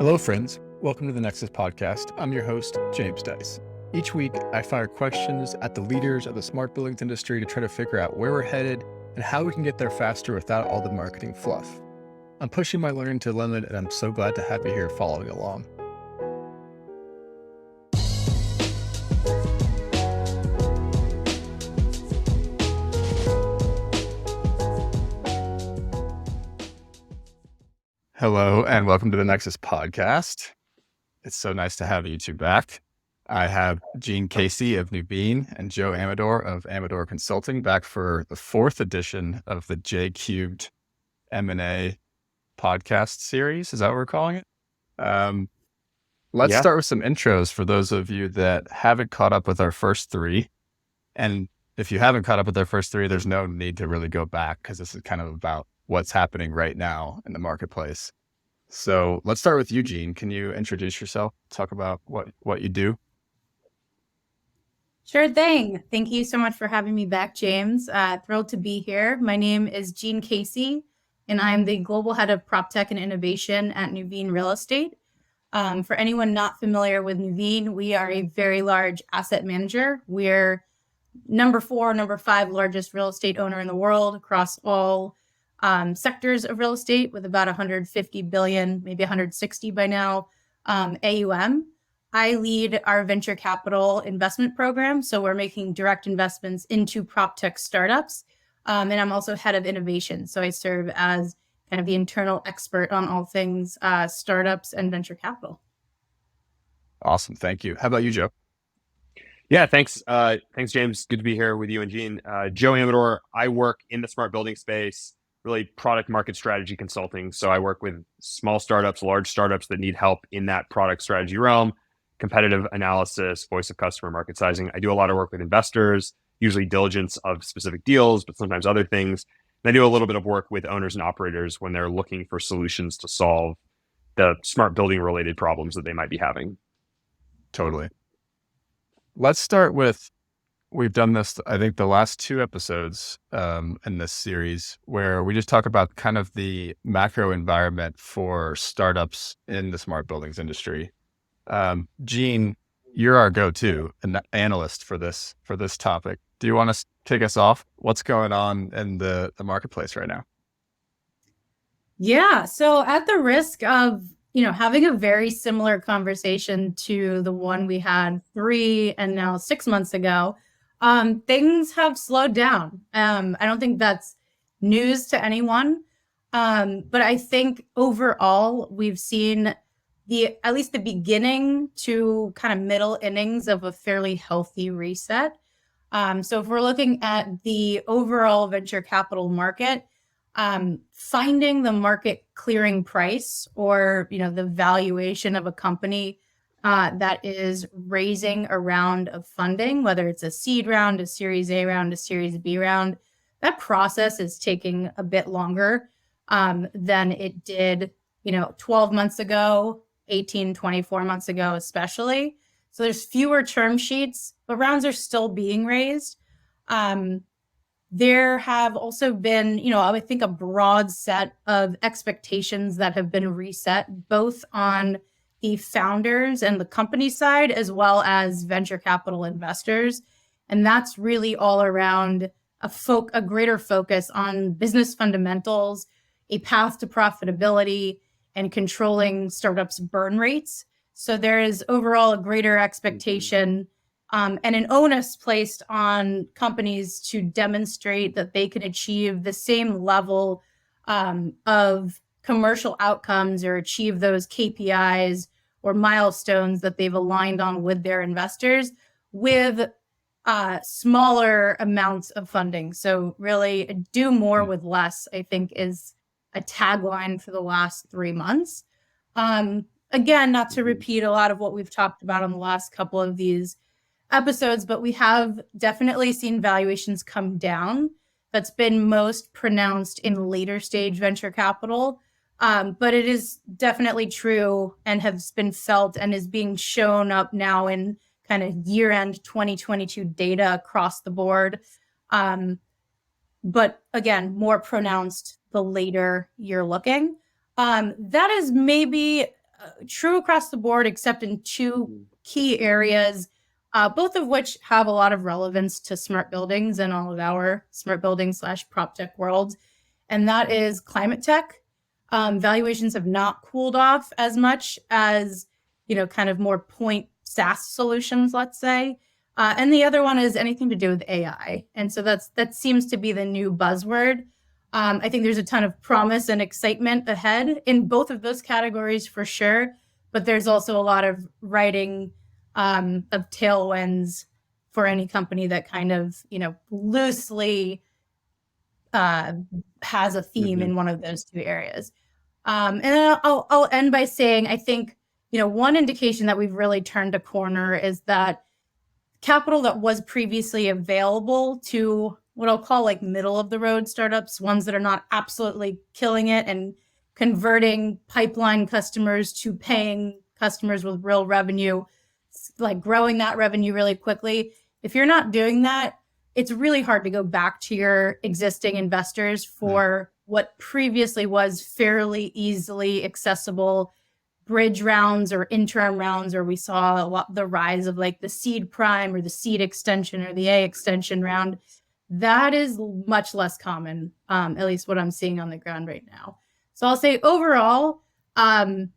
Hello, friends. Welcome to the Nexus podcast. I'm your host, James Dice. Each week, I fire questions at the leaders of the smart buildings industry to try to figure out where we're headed and how we can get there faster without all the marketing fluff. I'm pushing my learning to the limit, and I'm so glad to have you here following along. Hello, and welcome to the Nexus podcast. It's so nice to have you two back. I have Jeanne Casey of Nuveen and Joe Aamidor of Aamidor Consulting back for the fourth edition of the J Cubed M&A podcast series. Is that what we're calling it? Let's start with some intros for those of you that haven't caught up with our first three. And if you haven't caught up with our first three, there's no need to really go back because this is kind of about what's happening right now in the marketplace. So let's start with you, Jeanne. Can you introduce yourself? Talk about what you do. Sure thing. Thank you so much for having me back, James. Thrilled to be here. My name is Jeanne Casey, and I'm the Global Head of Prop Tech and Innovation at Nuveen Real Estate. For anyone not familiar with Nuveen, we are a very large asset manager. We're number 5 largest real estate owner in the world across all sectors of real estate with about 150 billion, maybe 160 by now, AUM. I lead our venture capital investment program. So we're making direct investments into prop tech startups. And I'm also head of innovation. So I serve as kind of the internal expert on all things startups and venture capital. Awesome. Thank you. How about you, Joe? Yeah, thanks. Thanks, James. Good to be here with you and Jeanne. Joe Aamidor. I work in the smart building space, really product market strategy consulting. So I work with small startups, large startups that need help in that product strategy realm, competitive analysis, voice of customer, market sizing. I do a lot of work with investors, usually diligence of specific deals, but sometimes other things. And I do a little bit of work with owners and operators when they're looking for solutions to solve the smart building related problems that they might be having. Totally. Let's start with, we've done this, I think, the last 2 episodes in this series where we just talk about kind of the macro environment for startups in the smart buildings industry. Jeanne, you're our go-to analyst for this topic. Do you want to kick us off? What's going on in the marketplace right now? Yeah. So at the risk of having a very similar conversation to the one we had 3 and now 6 months ago, things have slowed down. I don't think that's news to anyone. But I think overall, we've seen at least the beginning to kind of middle innings of a fairly healthy reset. So if we're looking at the overall venture capital market, finding the market clearing price or, the valuation of a company that is raising a round of funding, whether it's a seed round, a Series A round, a Series B round, that process is taking a bit longer than it did, 12 months ago, 18, 24 months ago, especially. So there's fewer term sheets, but rounds are still being raised. There have also been, I would think a broad set of expectations that have been reset, both on the founders and the company side, as well as venture capital investors. And that's really all around a greater focus on business fundamentals, a path to profitability, and controlling startups' burn rates. So there is overall a greater expectation and an onus placed on companies to demonstrate that they can achieve the same level of commercial outcomes or achieve those KPIs or milestones that they've aligned on with their investors with smaller amounts of funding. So really do more with less, I think, is a tagline for the last 3 months. Again, not to repeat a lot of what we've talked about on the last couple of these episodes, but we have definitely seen valuations come down. That's been most pronounced in later stage venture capital. But it is definitely true and has been felt and is being shown up now in kind of year-end 2022 data across the board. But again, more pronounced the later you're looking. That is maybe true across the board, except in two key areas, both of which have a lot of relevance to smart buildings and all of our smart building / prop tech world. And that is climate tech. Valuations have not cooled off as much as, kind of more point SaaS solutions, let's say. And the other one is anything to do with AI. And so that seems to be the new buzzword. I think there's a ton of promise and excitement ahead in both of those categories for sure. But there's also a lot of writing of tailwinds for any company that kind of, loosely has a theme in one of those two areas. And then I'll end by saying, I think, one indication that we've really turned a corner is that capital that was previously available to what I'll call like middle of the road startups, ones that are not absolutely killing it and converting pipeline customers to paying customers with real revenue, like growing that revenue really quickly. If you're not doing that, it's really hard to go back to your existing investors for what previously was fairly easily accessible bridge rounds or interim rounds, or we saw a lot the rise of like the seed prime or the seed extension or the A extension round. That is much less common, at least what I'm seeing on the ground right now. So I'll say overall, slowdown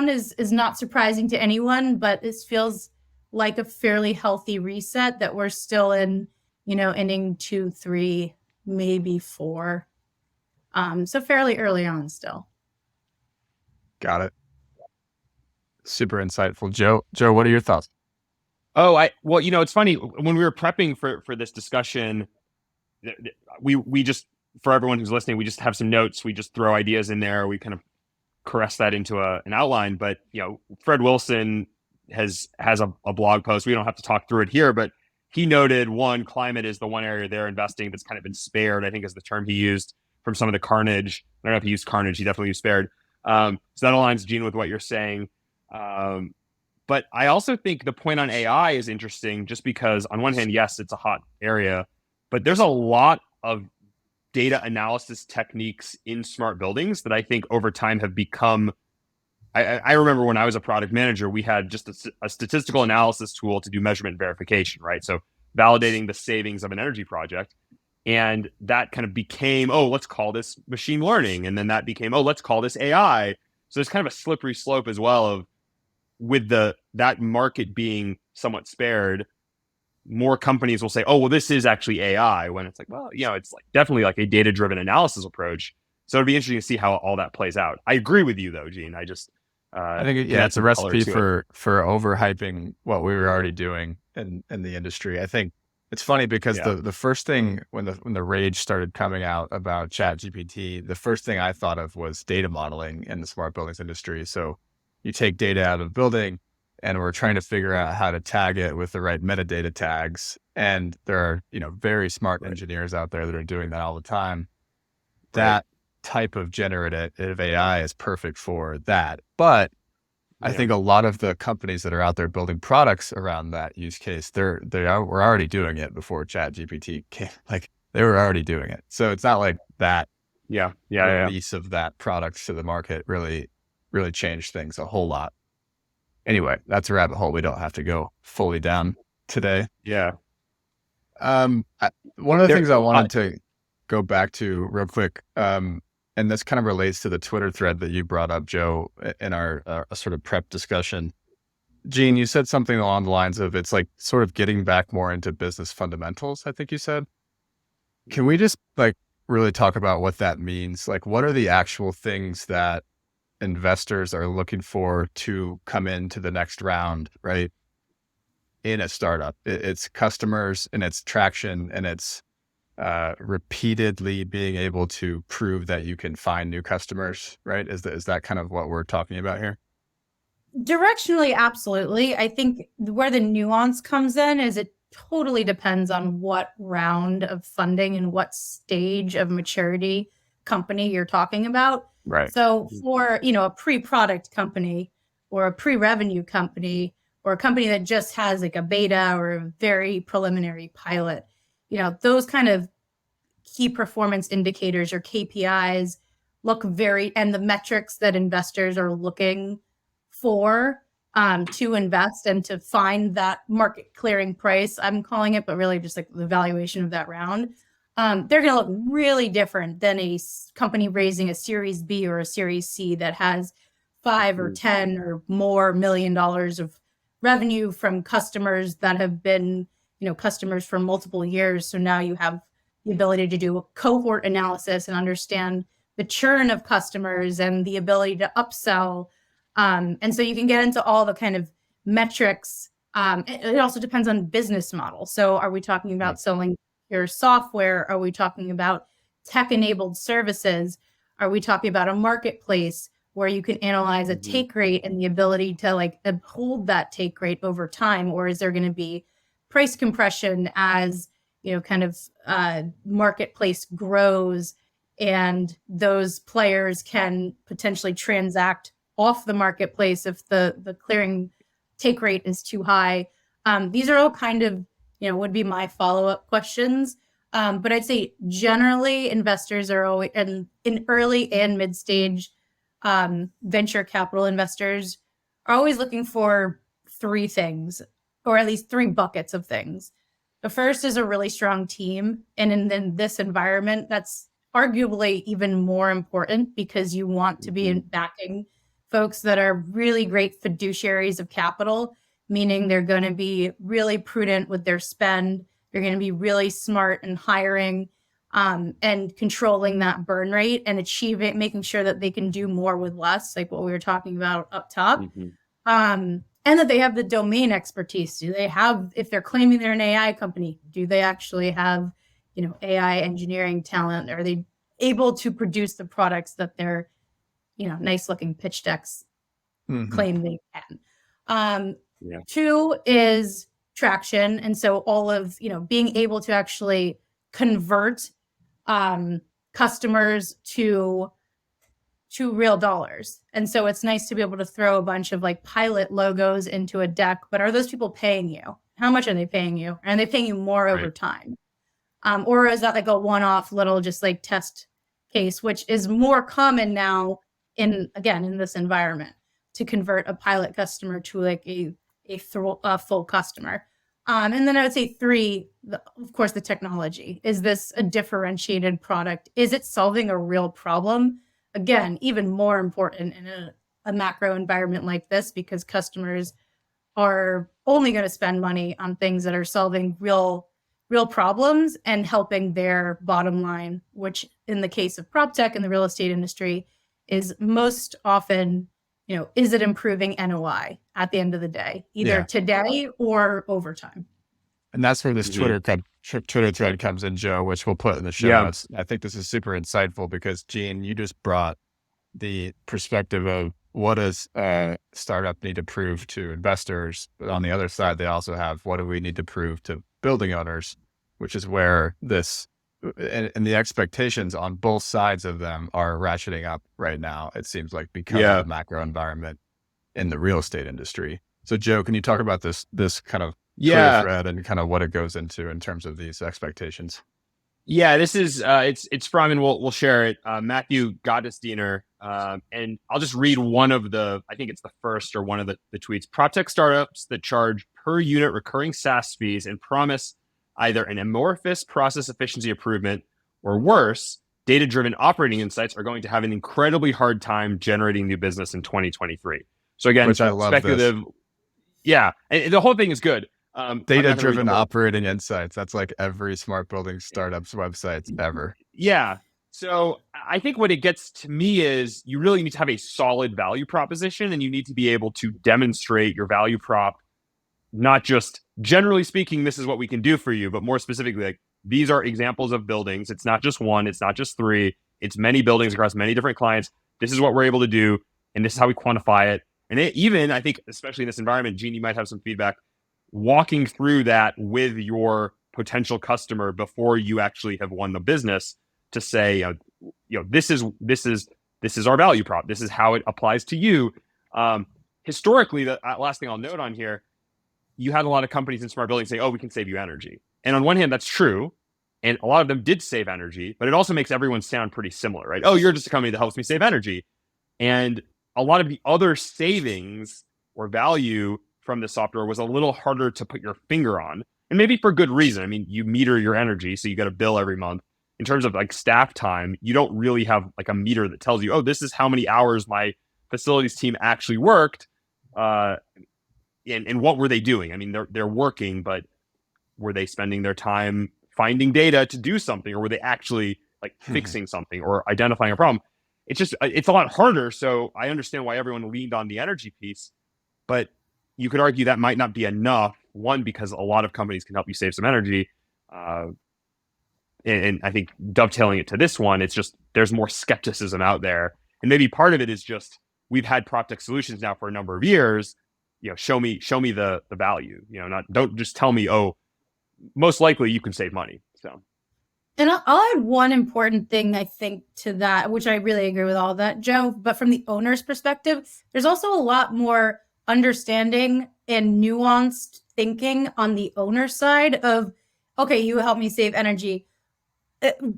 is not surprising to anyone, but this feels like a fairly healthy reset that we're still in, inning 2, 3, maybe 4. So fairly early on still. Got it. Super insightful. Joe, what are your thoughts? Well, it's funny when we were prepping for this discussion, we just, for everyone who's listening, we just have some notes. We just throw ideas in there. We kind of caress that into an outline. But, Fred Wilson has a blog post. We don't have to talk through it here, but he noted climate is the one area they're investing that's kind of been spared, I think is the term he used, from some of the carnage. I don't know if he used carnage. He definitely used spared. So that aligns, Jeanne, with what you're saying. But I also think the point on AI is interesting just because on one hand, yes, it's a hot area, but there's a lot of data analysis techniques in smart buildings that I think over time have become, I remember when I was a product manager, we had just a statistical analysis tool to do measurement verification, right? So validating the savings of an energy project. And that kind of became, let's call this machine learning. And then that became, let's call this AI. So there's kind of a slippery slope as well of, with that market being somewhat spared, more companies will say, this is actually AI, when it's like, it's like definitely like a data-driven analysis approach. So it'll be interesting to see how all that plays out. I agree with you though, Jeanne. I think it's a recipe for overhyping what we were already doing in the industry. I think it's funny because the first thing when the rage started coming out about ChatGPT, the first thing I thought of was data modeling in the smart buildings industry. So you take data out of a building and we're trying to figure out how to tag it with the right metadata tags. And there are, very smart engineers out there that are doing that all the time. That type of generative AI is perfect for that. But I think a lot of the companies that are out there building products around that use case, were already doing it before ChatGPT came. Like they were already doing it. So it's not like that release of that product to the market really changed things a whole lot. Anyway, that's a rabbit hole we don't have to go fully down today. Yeah. One of the things I wanted to go back to real quick, and this kind of relates to the Twitter thread that you brought up, Joe, in our sort of prep discussion. Jeanne, you said something along the lines of it's like sort of getting back more into business fundamentals, I think you said. Can we just like really talk about what that means? Like, what are the actual things that investors are looking for to come into the next round, right? In a startup, it's customers and it's traction and it's repeatedly being able to prove that you can find new customers, right? Is that kind of what we're talking about here? Directionally, absolutely. I think where the nuance comes in is it totally depends on what round of funding and what stage of maturity company you're talking about. Right. So for, a pre-product company or a pre-revenue company or a company that just has like a beta or a very preliminary pilot, those kind of key performance indicators or KPIs look and the metrics that investors are looking for to invest and to find that market clearing price, I'm calling it, but really just like the valuation of that round. They're going to look really different than a company raising a Series B or a Series C that has 5 or 10 or more $1 million of revenue from customers that have been, customers for multiple years. So now you have the ability to do a cohort analysis and understand the churn of customers and the ability to upsell. And so you can get into all the kind of metrics. It also depends on business model. So are we talking about selling your software? Are we talking about tech-enabled services? Are we talking about a marketplace where you can analyze a take rate and the ability to like hold that take rate over time? Or is there going to be price compression as, kind of marketplace grows and those players can potentially transact off the marketplace if the clearing take rate is too high? These are all kind of, would be my follow-up questions. But I'd say generally investors are always in early and mid-stage venture capital investors are always looking for 3 things, or at least 3 buckets of things. The first is a really strong team. And in this environment, that's arguably even more important because you want to be backing folks that are really great fiduciaries of capital, meaning they're going to be really prudent with their spend. They're going to be really smart in hiring and controlling that burn rate and making sure that they can do more with less, like what we were talking about up top. And that they have the domain expertise. Do they have, if they're claiming they're an AI company, do they actually have, AI engineering talent? Are they able to produce the products that their, nice looking pitch decks claim they can? 2 is traction. And so all of, being able to actually convert customers to real dollars. And so it's nice to be able to throw a bunch of like pilot logos into a deck, but are those people paying you? How much are they paying you? Are they paying you more over time? Or is that like a one-off little just like test case, which is more common now in this environment to convert a pilot customer to like a full customer. And then I would say 3, of course, the technology. Is this a differentiated product? Is it solving a real problem? Again, even more important in a macro environment like this, because customers are only going to spend money on things that are solving real problems and helping their bottom line, which in the case of prop tech and the real estate industry is most often, is it improving NOI at the end of the day, either today or over time? And that's where this Twitter thread comes in, Joe, which we'll put in the show notes. I think this is super insightful because, Jeanne, you just brought the perspective of what does a startup need to prove to investors. But on the other side, they also have what do we need to prove to building owners, which is where this and the expectations on both sides of them are ratcheting up right now, it seems like, because of the macro environment in the real estate industry. So, Joe, can you talk about this kind of Twitter thread and kind of what it goes into in terms of these expectations? Yeah, this is it's from, and we'll share it, Matthew Gottesdiener, and I'll just read one of I think it's the first or one of the tweets. PropTech startups that charge per unit recurring SaaS fees and promise either an amorphous process efficiency improvement or worse, data-driven operating insights are going to have an incredibly hard time generating new business in 2023. So again, which I love speculative. This. Yeah, and the whole thing is good. Data-driven operating insights. That's like every smart building startup's websites ever. Yeah. So I think what it gets to me is you really need to have a solid value proposition, and you need to be able to demonstrate your value prop, not just generally speaking, this is what we can do for you, but more specifically, like these are examples of buildings. It's not just one, it's not just 3, it's many buildings across many different clients. This is what we're able to do, and this is how we quantify it. And even, I think, especially in this environment, Jeanne, you might have some feedback, walking through that with your potential customer before you actually have won the business to say, this is our value prop. This is how it applies to you. Historically, the last thing I'll note on here, you had a lot of companies in smart buildings say, oh, we can save you energy. And on one hand, that's true. And a lot of them did save energy, but it also makes everyone sound pretty similar, right? Oh, you're just a company that helps me save energy. And a lot of the other savings or value from the software was a little harder to put your finger on. And maybe for good reason. I mean, you meter your energy, so you get a bill every month. In terms of like staff time, you don't really have like a meter that tells you, oh, this is how many hours my facilities team actually worked. And what were they doing? I mean, they're working, but were they spending their time finding data to do something, or were they actually like fixing something or identifying a problem? It's a lot harder. So I understand why everyone leaned on the energy piece, but you could argue that might not be enough. One, because a lot of companies can help you save some energy. And I think dovetailing it to this one, it's just, there's more skepticism out there. And maybe part of it is just, we've had PropTech solutions now for a number of years. Show me the value, don't just tell me, oh, most likely you can save money. So. And I'll add one important thing, I think, to that, which I really agree with all that, Joe. But from the owner's perspective, there's also a lot more understanding and nuanced thinking on the owner side of, okay, you help me save energy.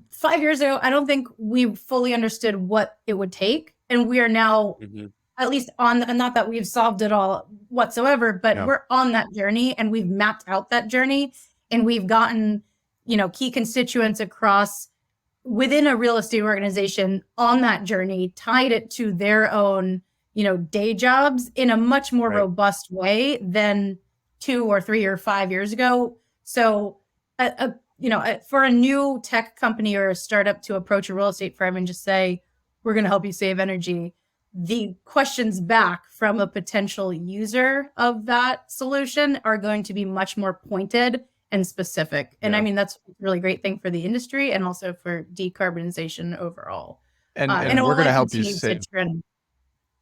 5 years ago, I don't think we fully understood what it would take. And we are now, at least and not that we've solved it all whatsoever, but we're on that journey and we've mapped out that journey and we've gotten key constituents across within a real estate organization on that journey, tied it to their own, day jobs in a much more robust way than 2 or 3 or 5 years ago. So, for a new tech company or a startup to approach a real estate firm and just say, we're going to help you save energy, the questions back from a potential user of that solution are going to be much more pointed and specific. And I mean, that's a really great thing for the industry and also for decarbonization overall. And we're going to help you save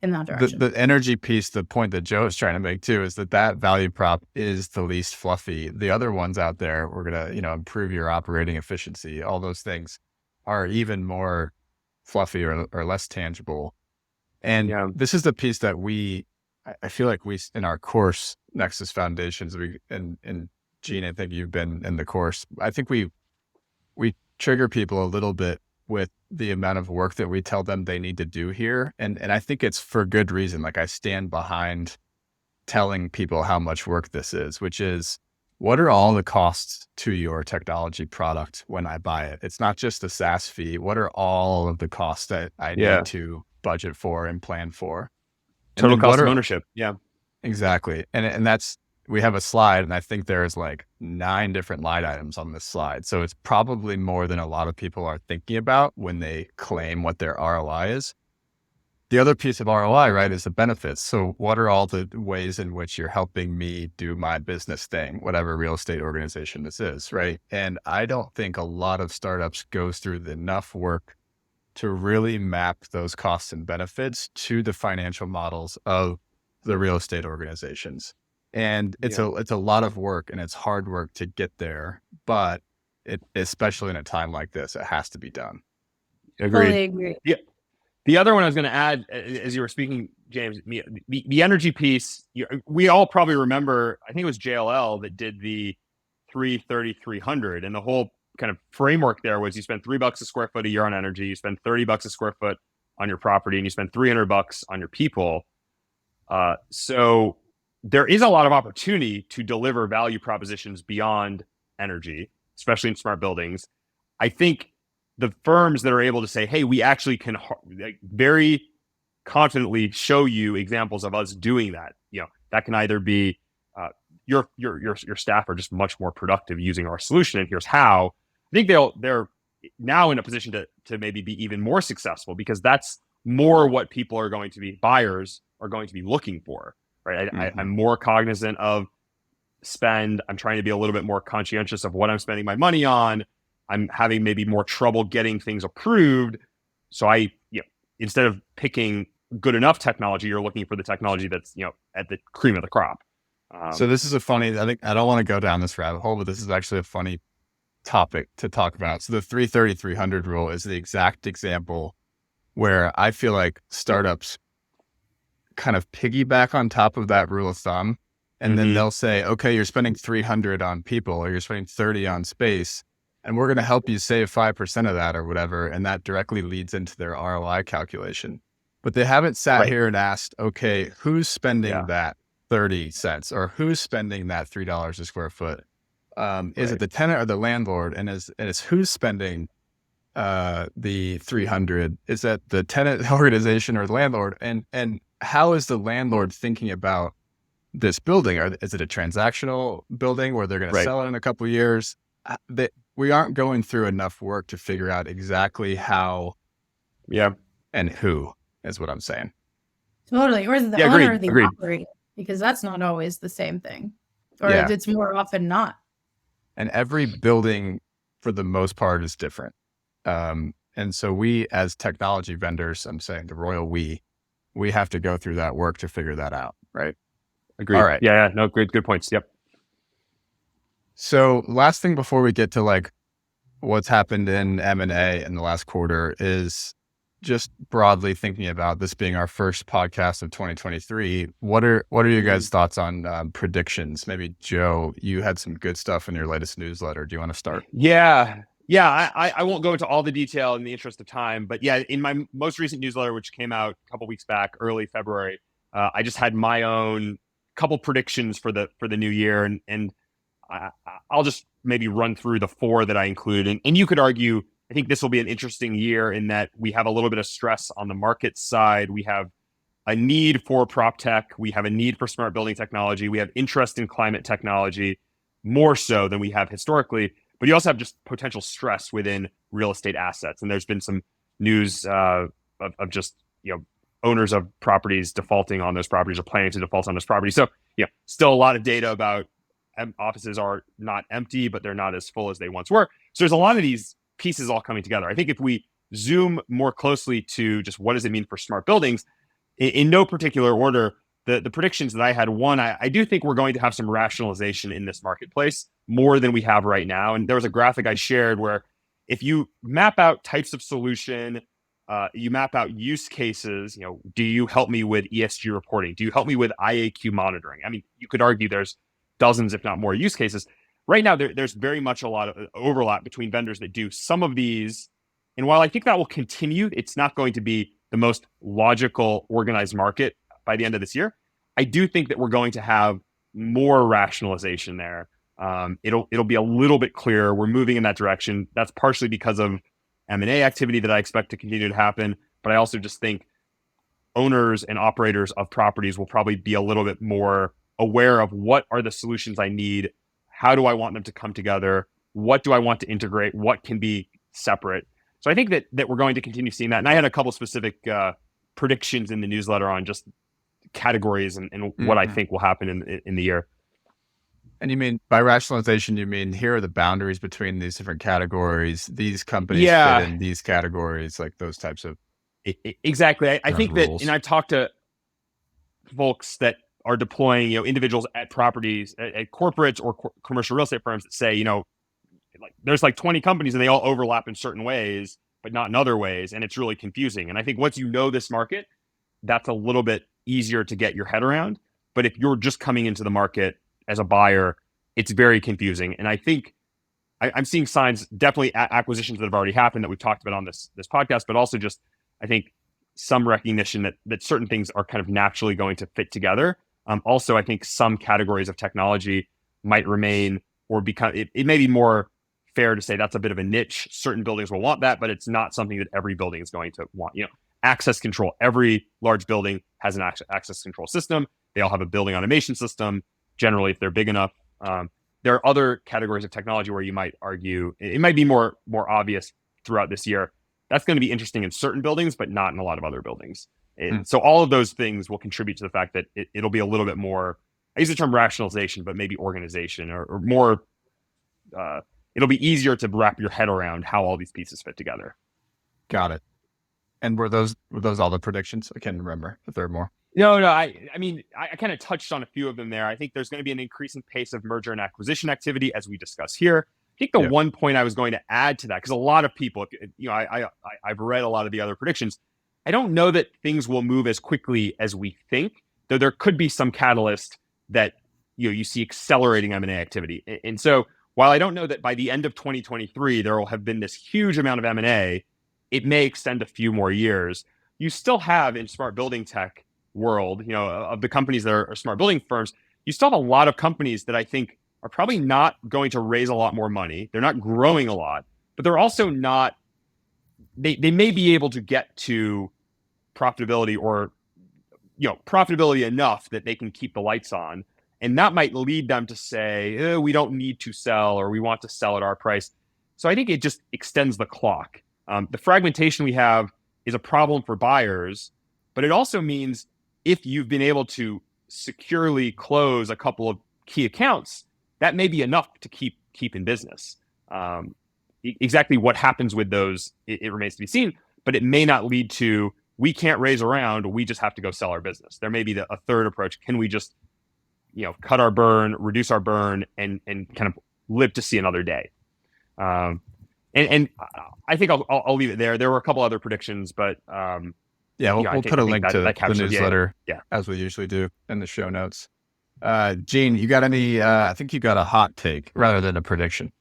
in that direction. The energy piece, the point that Joe is trying to make too, is that value prop is the least fluffy. The other ones out there, we're going to, improve your operating efficiency. All those things are even more fluffy or less tangible. And this is the piece that I feel like we, in our course, Nexus Foundations, and Jeanne, I think you've been in the course. I think we trigger people a little bit with the amount of work that we tell them they need to do here. And I think it's for good reason. Like, I stand behind telling people how much work this is, which is, what are all the costs to your technology product when I buy it? It's not just the SaaS fee. What are all of the costs that I need to budget for and plan for? Total cost of ownership. Yeah, exactly. And that's, we have a slide, and I think there's like 9 different line items on this slide. So it's probably more than a lot of people are thinking about when they claim what their ROI is. The other piece of ROI, right, is the benefits. So what are all the ways in which you're helping me do my business thing, whatever real estate organization this is, right? And I don't think a lot of startups goes through enough work to really map those costs and benefits to the financial models of the real estate organizations. And it's a lot of work, and it's hard work to get there, but especially in a time like this, it has to be done. Agreed. Totally agree. Yeah. The other one I was going to add, as you were speaking, James, the energy piece, we all probably remember, I think it was JLL that did the 330-300, and the whole kind of framework there was, you spend $3 a square foot a year on energy, you spend $30 a square foot on your property, and you spend $300 on your people. So there is a lot of opportunity to deliver value propositions beyond energy, especially in smart buildings. I think the firms that are able to say, hey, we actually can very confidently show you examples of us doing that. That can either be your staff are just much more productive using our solution, and here's how. I think they're now in a position to maybe be even more successful, because that's more what people are going to be, buyers are going to be looking for. Right. I'm more cognizant of spend. I'm trying to be a little bit more conscientious of what I'm spending my money on. I'm having maybe more trouble getting things approved. So instead of picking good enough technology, you're looking for the technology that's, at the cream of the crop. So this is I think I don't want to go down this rabbit hole, but this is actually a funny topic to talk about. So the 330-300 rule is the exact example where I feel like startups kind of piggyback on top of that rule of thumb. And then they'll say, okay, you're spending 300 on people, or you're spending 30 on space. and we're going to help you save 5% of that or whatever. And that directly leads into their ROI calculation. But they haven't sat here and asked, okay, who's spending that 30 cents or who's spending that $3 a square foot? Is it the tenant or the landlord? And it's who's spending the 300? Is that the tenant organization or the landlord? And how is the landlord thinking about this building? Is it a transactional building where they're going to sell it in a couple of years? We aren't going through enough work to figure out exactly how and who is what I'm saying. Totally. Or is it the owner or the operator? Because that's not always the same thing. Or it's more often not. And every building, for the most part, is different. And so we, as technology vendors, I'm saying the royal we have to go through that work to figure that out, right? Agreed. All right. Yeah. No, good points. Yep. So last thing before we get to like what's happened in M&A in the last quarter is just broadly thinking about this being our first podcast of 2023. What are your guys' thoughts on predictions? Maybe Joe, you had some good stuff in your latest newsletter. Do you want to start? Yeah. I won't go into all the detail in the interest of time, but yeah, in my most recent newsletter, which came out a couple weeks back, early February, I just had my own couple predictions for the new year, and I'll just maybe run through the 4 that I included. And you could argue, I think this will be an interesting year in that we have a little bit of stress on the market side. We have a need for prop tech. We have a need for smart building technology. We have interest in climate technology more so than we have historically. But you also have just potential stress within real estate assets. And there's been some news of just, owners of properties defaulting on those properties or planning to default on those properties. So, still a lot of data about offices are not empty, but they're not as full as they once were. So there's a lot of these pieces all coming together. I think if we zoom more closely to just what does it mean for smart buildings, in no particular order, the predictions that I had, one, I do think we're going to have some rationalization in this marketplace more than we have right now. And there was a graphic I shared where if you map out types of solution, you map out use cases, do you help me with ESG reporting? Do you help me with IAQ monitoring? I mean, you could argue there's dozens, if not more, use cases. Right now, there's very much a lot of overlap between vendors that do some of these. And while I think that will continue, it's not going to be the most logical, organized market by the end of this year. I do think that we're going to have more rationalization there. It'll be a little bit clearer. We're moving in that direction. That's partially because of M&A activity that I expect to continue to happen. But I also just think owners and operators of properties will probably be a little bit more aware of what are the solutions I need. How do I want them to come together? What do I want to integrate? What can be separate? So I think that we're going to continue seeing that. And I had a couple specific predictions in the newsletter on just categories and what I think will happen in the year. And you mean by rationalization, you mean here are the boundaries between these different categories. These companies fit in these categories, like those types of exactly. I think rules. that, and I've talked to folks that are deploying, individuals at properties, at corporates or commercial real estate firms that say, like there's like 20 companies and they all overlap in certain ways, but not in other ways. And it's really confusing. And I think once this market, that's a little bit easier to get your head around. But if you're just coming into the market as a buyer, it's very confusing. And I think I'm seeing signs, definitely acquisitions that have already happened that we've talked about on this podcast, but also just, I think, some recognition that certain things are kind of naturally going to fit together. Also, I think some categories of technology might remain or become, it may be more fair to say that's a bit of a niche. Certain buildings will want that, but it's not something that every building is going to want. Access control. Every large building has an access control system. They all have a building automation system, generally, if they're big enough. There are other categories of technology where you might argue it might be more obvious throughout this year. That's going to be interesting in certain buildings, but not in a lot of other buildings. So all of those things will contribute to the fact that it'll be a little bit more, I use the term rationalization, but maybe organization or more, it'll be easier to wrap your head around how all these pieces fit together. Got it. And were those all the predictions? I can't remember if there are more. No. I mean, I kind of touched on a few of them there. I think there's going to be an increasing pace of merger and acquisition activity as we discuss here. I think the one point I was going to add to that, because a lot of people, I've read a lot of the other predictions. I don't know that things will move as quickly as we think, though there could be some catalyst that you see accelerating M&A activity. And so while I don't know that by the end of 2023 there will have been this huge amount of M&A, it may extend a few more years. You still have in smart building tech world, of the companies that are smart building firms, you still have a lot of companies that I think are probably not going to raise a lot more money. They're not growing a lot, but they're also not, they may be able to get to profitability or profitability enough that they can keep the lights on. And that might lead them to say, we don't need to sell, or we want to sell at our price. So I think it just extends the clock. The fragmentation we have is a problem for buyers, but it also means if you've been able to securely close a couple of key accounts, that may be enough to keep in business. Exactly what happens with those, it remains to be seen, but it may not lead to, we can't raise around, we just have to go sell our business. There may be a third approach. Can we just, cut our burn, reduce our burn, and kind of live to see another day? And I think I'll leave it there. There were a couple other predictions, but we'll put a link to the newsletter, yeah, as we usually do in the show notes. Jeanne, you got any? I think you got a hot take rather than a prediction.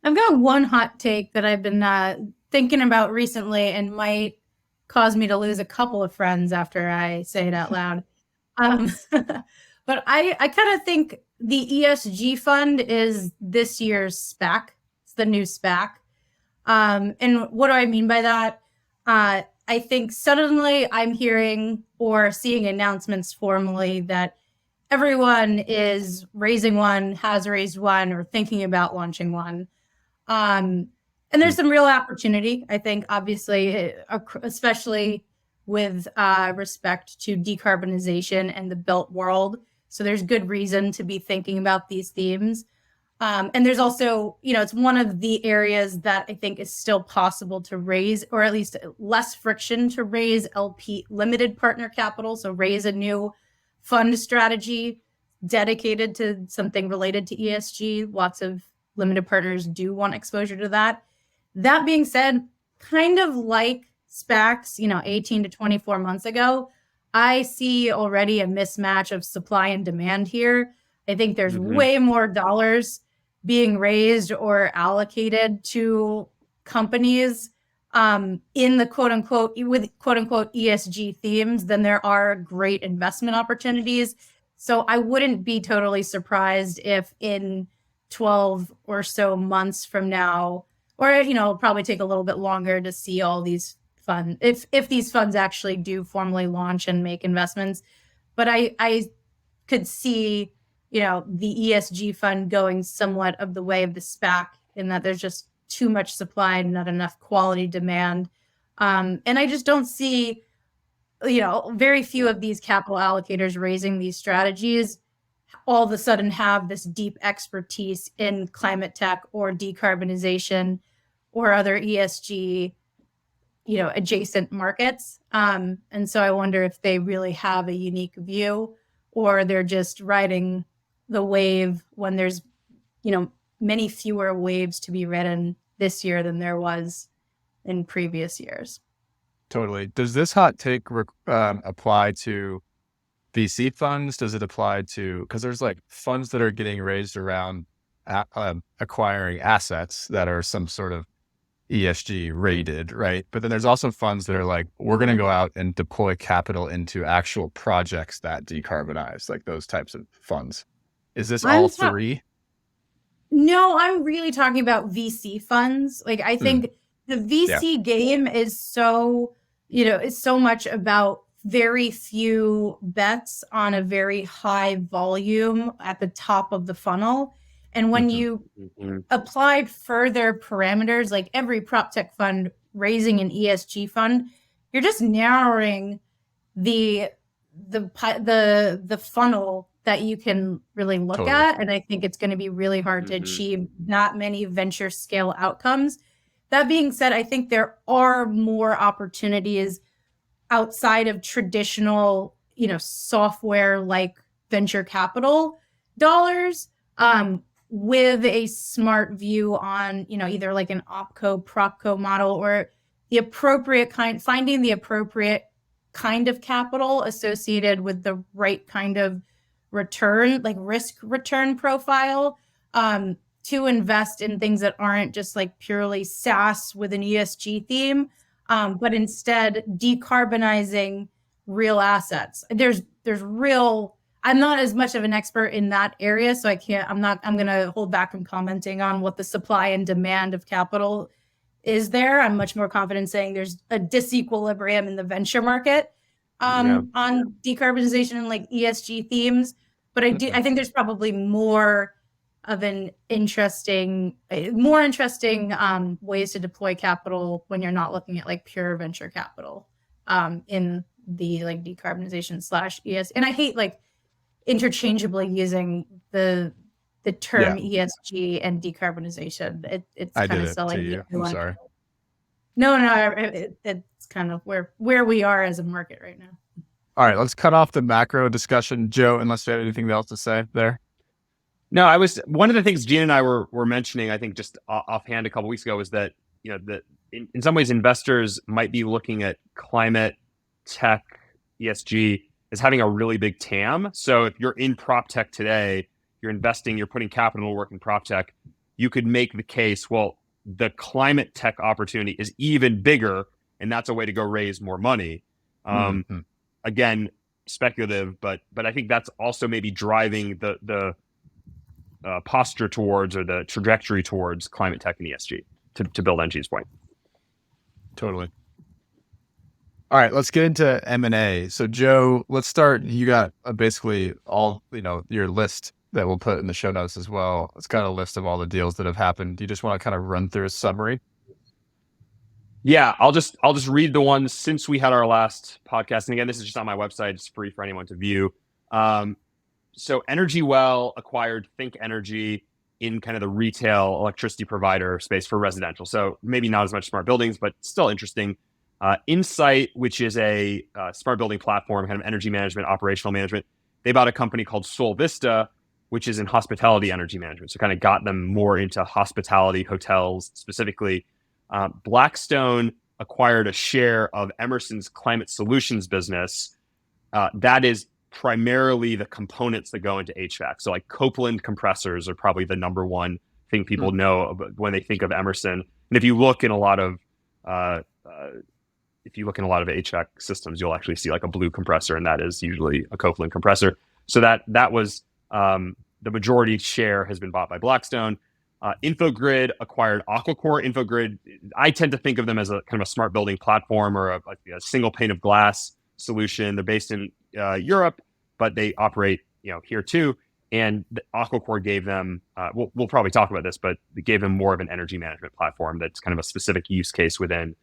I've got one hot take that I've been thinking about recently and might cause me to lose a couple of friends after I say it out loud. But I kind of think the ESG fund is this year's SPAC. It's the new SPAC. And what do I mean by that? I think suddenly I'm hearing or seeing announcements formally that everyone is raising one, has raised one, or thinking about launching one. And there's some real opportunity, I think, obviously, especially with respect to decarbonization and the built world. So there's good reason to be thinking about these themes. And there's also, it's one of the areas that I think is still possible to raise, or at least less friction to raise LP limited partner capital. So raise a new fund strategy dedicated to something related to ESG. Lots of limited partners do want exposure to that. That being said, kind of like SPACs, 18 to 24 months ago, I see already a mismatch of supply and demand here. I think there's way more dollars being raised or allocated to companies in the quote unquote ESG themes than there are great investment opportunities. So I wouldn't be totally surprised if in 12 or so months from now, or it'll probably take a little bit longer to see all these funds, if these funds actually do formally launch and make investments. But I could see the ESG fund going somewhat of the way of the SPAC, in that there's just too much supply and not enough quality demand. And I just don't see, very few of these capital allocators raising these strategies all of a sudden have this deep expertise in climate tech or decarbonization or other ESG, adjacent markets. And so I wonder if they really have a unique view, or they're just riding the wave when there's, many fewer waves to be ridden this year than there was in previous years. Totally. Does this hot take apply to VC funds? Does it apply to, because there's like funds that are getting raised around acquiring assets that are some sort of ESG rated, right? But then there's also funds that are like, we're going to go out and deploy capital into actual projects that decarbonize, like those types of funds. Is this all three? No, I'm really talking about VC funds. Like, I think the VC game is so, it's so much about very few bets on a very high volume at the top of the funnel. And when you apply further parameters, like every prop tech fund raising an ESG fund, you're just narrowing the funnel that you can really look at. And I think it's going to be really hard to achieve not many venture scale outcomes. That being said, I think there are more opportunities outside of traditional, software like venture capital dollars, with a smart view on, either like an opco, propco model, or the appropriate finding the appropriate kind of capital associated with the right kind of return, like risk return profile. to invest in things that aren't just like purely SaaS with an ESG theme, but instead decarbonizing real assets. There's real. I'm not as much of an expert in that area, so I'm going to hold back from commenting on what the supply and demand of capital is there. I'm much more confident saying there's a disequilibrium in the venture market on decarbonization and like ESG themes. But I think there's probably more of an interesting ways to deploy capital when you're not looking at like pure venture capital in the like decarbonization / ES. And I hate like interchangeably using the term ESG and decarbonization. It's kind of silly. To you. I'm sorry. No, it's kind of where we are as a market right now. All right, let's cut off the macro discussion, Joe, unless you have anything else to say there. No, one of the things Jeanne and I were mentioning, I think just offhand a couple of weeks ago, was that, that in some ways investors might be looking at climate, tech, ESG as having a really big TAM. So if you're in prop tech today, you're investing, you're putting capital to work in prop tech, you could make the case, well, the climate tech opportunity is even bigger, and that's a way to go raise more money. Again, speculative, but I think that's also maybe driving the posture towards, or the trajectory towards, climate tech and ESG, to build on Jeanne's point. Totally. All right, let's get into M&A. So Joe, let's start. You got basically all, your list that we'll put in the show notes as well. It's got a list of all the deals that have happened. Do you just want to kind of run through a summary? Yeah, I'll just read the ones since we had our last podcast. And again, this is just on my website. It's free for anyone to view. So Energy Well acquired Think Energy in kind of the retail electricity provider space for residential. So maybe not as much smart buildings, but still interesting. Insight, which is a smart building platform, kind of energy management, operational management. They bought a company called Sol Vista, which is in hospitality energy management. So kind of got them more into hospitality, hotels specifically. Blackstone acquired a share of Emerson's climate solutions business. That is primarily the components that go into HVAC. So like Copeland compressors are probably the number one thing people know when they think of Emerson. And if you look in a lot of HVAC systems, you'll actually see like a blue compressor, and that is usually a Copeland compressor. So that was the majority share has been bought by Blackstone. Infogrid acquired Aquicore. Infogrid, I tend to think of them as a kind of a smart building platform, or a single pane of glass solution. They're based in Europe, but they operate here too. And Aquicore gave them, we'll probably talk about this, but they gave them more of an energy management platform that's kind of a specific use case within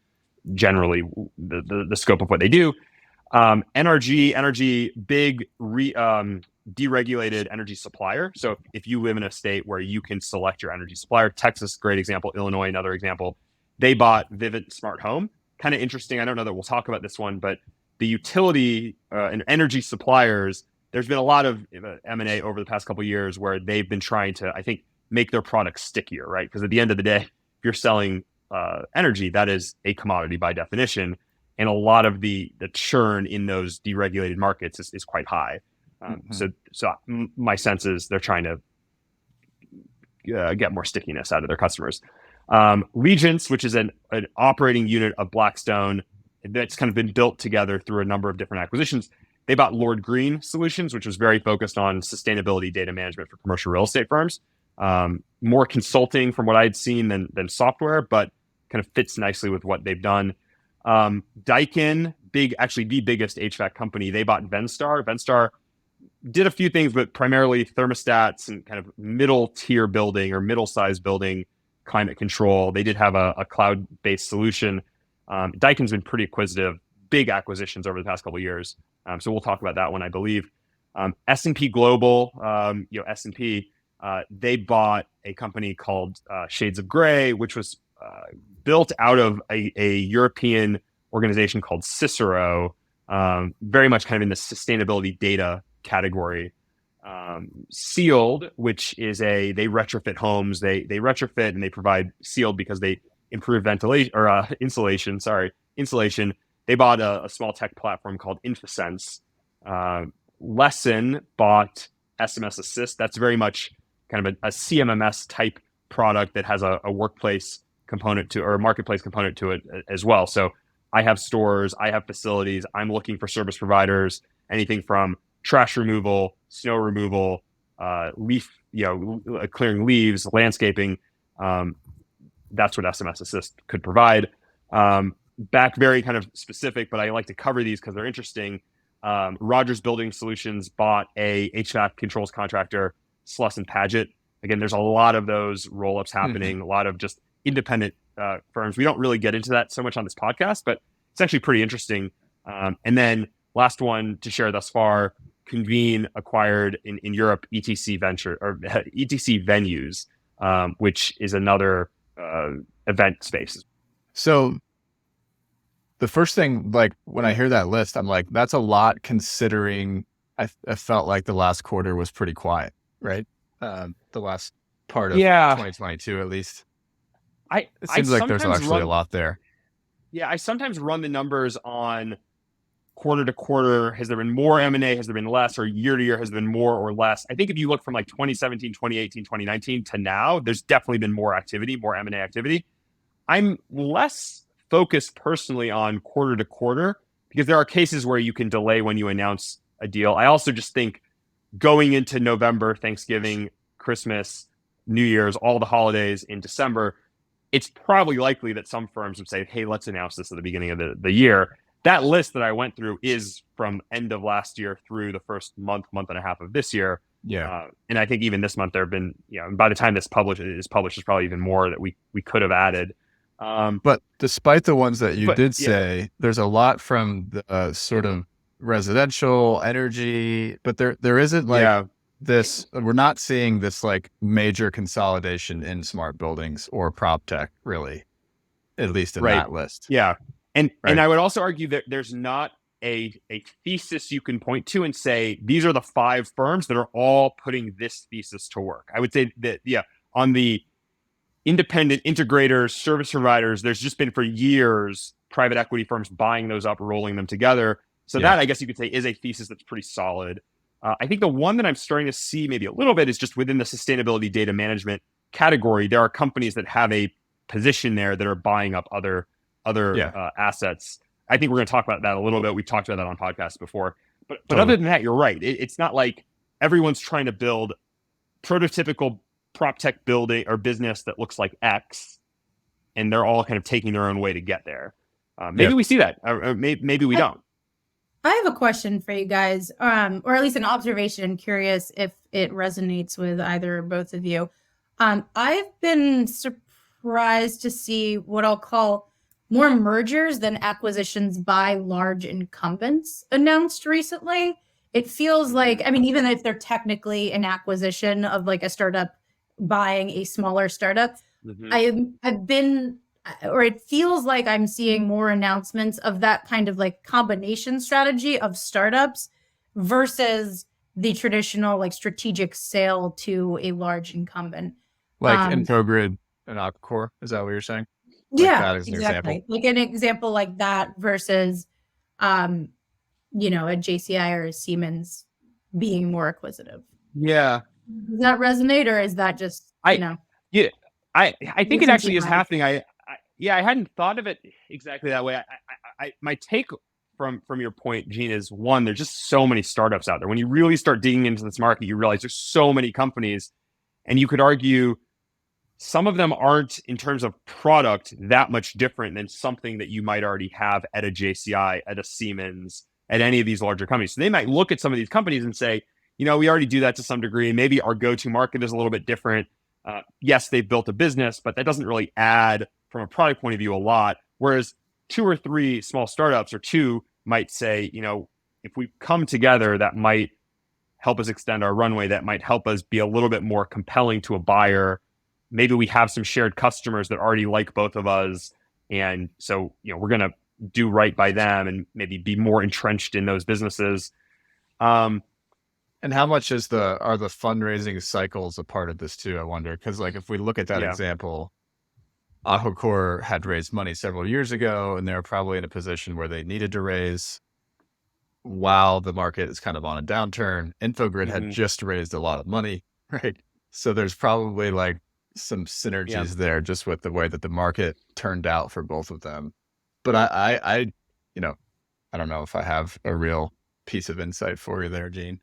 generally the scope of what they do. NRG, big deregulated energy supplier. So if you live in a state where you can select your energy supplier, Texas, great example, Illinois, another example, they bought Vivint Smart Home. Kind of interesting. I don't know that we'll talk about this one, but the utility and energy suppliers, there's been a lot of M&A over the past couple of years where they've been trying to, I think, make their products stickier, right? Because at the end of the day, if you're selling energy, that is a commodity by definition. And a lot of the churn in those deregulated markets is quite high. So my sense is they're trying to get more stickiness out of their customers. Legence, which is an operating unit of Blackstone that's kind of been built together through a number of different acquisitions. They bought Lord Green Solutions, which was very focused on sustainability data management for commercial real estate firms. More consulting from what I'd seen than software, but kind of fits nicely with what they've done. Daikin, actually the biggest HVAC company, they bought Venstar. Venstar did a few things, but primarily thermostats and kind of middle tier building or middle sized building climate control. They did have a cloud-based solution. Daikin's been pretty acquisitive, big acquisitions over the past couple of years. So we'll talk about that one, I believe. S&P Global, S&P, they bought a company called Shades of Grey, which was built out of a European organization called Cicero, very much kind of in the sustainability data category. Sealed, which is they retrofit homes, they retrofit and they provide sealed because they improve ventilation or insulation. They bought a small tech platform called InfoSense. Lesson bought SMS Assist. That's very much kind of a CMMS type product that has a workplace component to, or a marketplace component to it as well. So I have stores, I have facilities, I'm looking for service providers, anything from trash removal, snow removal, leaf, clearing leaves, landscaping. That's what SMS Assist could provide. Back very kind of specific, but I like to cover these because they're interesting. Rogers Building Solutions bought a HVAC controls contractor, Sluss and Paget. Again, there's a lot of those roll-ups happening, a lot of just independent firms. We don't really get into that so much on this podcast, but it's actually pretty interesting. And then last one to share thus far, Nuveen acquired in Europe ETC Venture or ETC Venues, which is another event space. So the first thing, like when I hear that list, I'm like, that's a lot considering I felt like the last quarter was pretty quiet, right? The last part of 2022, at least. It seems like there's actually a lot there. Yeah, I sometimes run the numbers on quarter to quarter. Has there been more M&A? Has there been less? Or year to year, has there been more or less? I think if you look from like 2017, 2018, 2019 to now, there's definitely been more activity, more M&A activity. I'm less focused personally on quarter to quarter because there are cases where you can delay when you announce a deal. I also just think going into November, Thanksgiving, Christmas, New Year's, all the holidays in December, it's probably likely that some firms would say, hey, let's announce this at the beginning of the year. That list that I went through is from end of last year through the first month and a half of this year. Yeah. And I think even this month there have been, by the time this is published, there's probably even more that we could have added. But despite the ones that you did say, there's a lot from the sort of residential energy, but there isn't like this, we're not seeing this like major consolidation in smart buildings or prop tech really, at least in that list. Yeah. And I would also argue that there's not a thesis you can point to and say, these are the 5 firms that are all putting this thesis to work. I would say that, on the independent integrators, service providers, there's just been for years, private equity firms buying those up, rolling them together. So that, I guess you could say, is a thesis that's pretty solid. I think the one that I'm starting to see maybe a little bit is just within the sustainability data management category. There are companies that have a position there that are buying up other assets. I think we're going to talk about that a little bit. We've talked about that on podcasts before. But other than that, you're right. It's not like everyone's trying to build prototypical prop tech building or business that looks like X, and they're all kind of taking their own way to get there. Maybe we see that, or maybe we don't. I have a question for you guys, or at least an observation. Curious if it resonates with either or both of you. I've been surprised to see what I'll call more mergers than acquisitions by large incumbents announced recently. It feels like, even if they're technically an acquisition of like a startup buying a smaller startup, it feels like I'm seeing more announcements of that kind of like combination strategy of startups versus the traditional like strategic sale to a large incumbent. Like Infogrid and Aquicore, is that what you're saying? That is exactly. Example. Like an example like that versus, a JCI or a Siemens being more acquisitive. Yeah. Does that resonate, or is that just, I think it actually is happening. I hadn't thought of it exactly that way. My take from your point, Jeanne, is one, there's just so many startups out there. When you really start digging into this market, you realize there's so many companies, and you could argue some of them aren't, in terms of product, that much different than something that you might already have at a JCI, at a Siemens, at any of these larger companies. So they might look at some of these companies and say, we already do that to some degree. Maybe our go-to market is a little bit different. Yes, they've built a business, but that doesn't really add, from a product point of view, a lot. Whereas 2 or 3 small startups, or 2, might say, if we come together, that might help us extend our runway. That might help us be a little bit more compelling to a buyer. Maybe we have some shared customers that already like both of us. And so, we're going to do right by them and maybe be more entrenched in those businesses. And how much are the fundraising cycles a part of this too? I wonder, because like if we look at that example, Aquicore had raised money several years ago, and they're probably in a position where they needed to raise while the market is kind of on a downturn. Infogrid had just raised a lot of money, right? So there's probably like some synergies there just with the way that the market turned out for both of them. But I you know, I don't know if I have a real piece of insight for you there, Jeanne.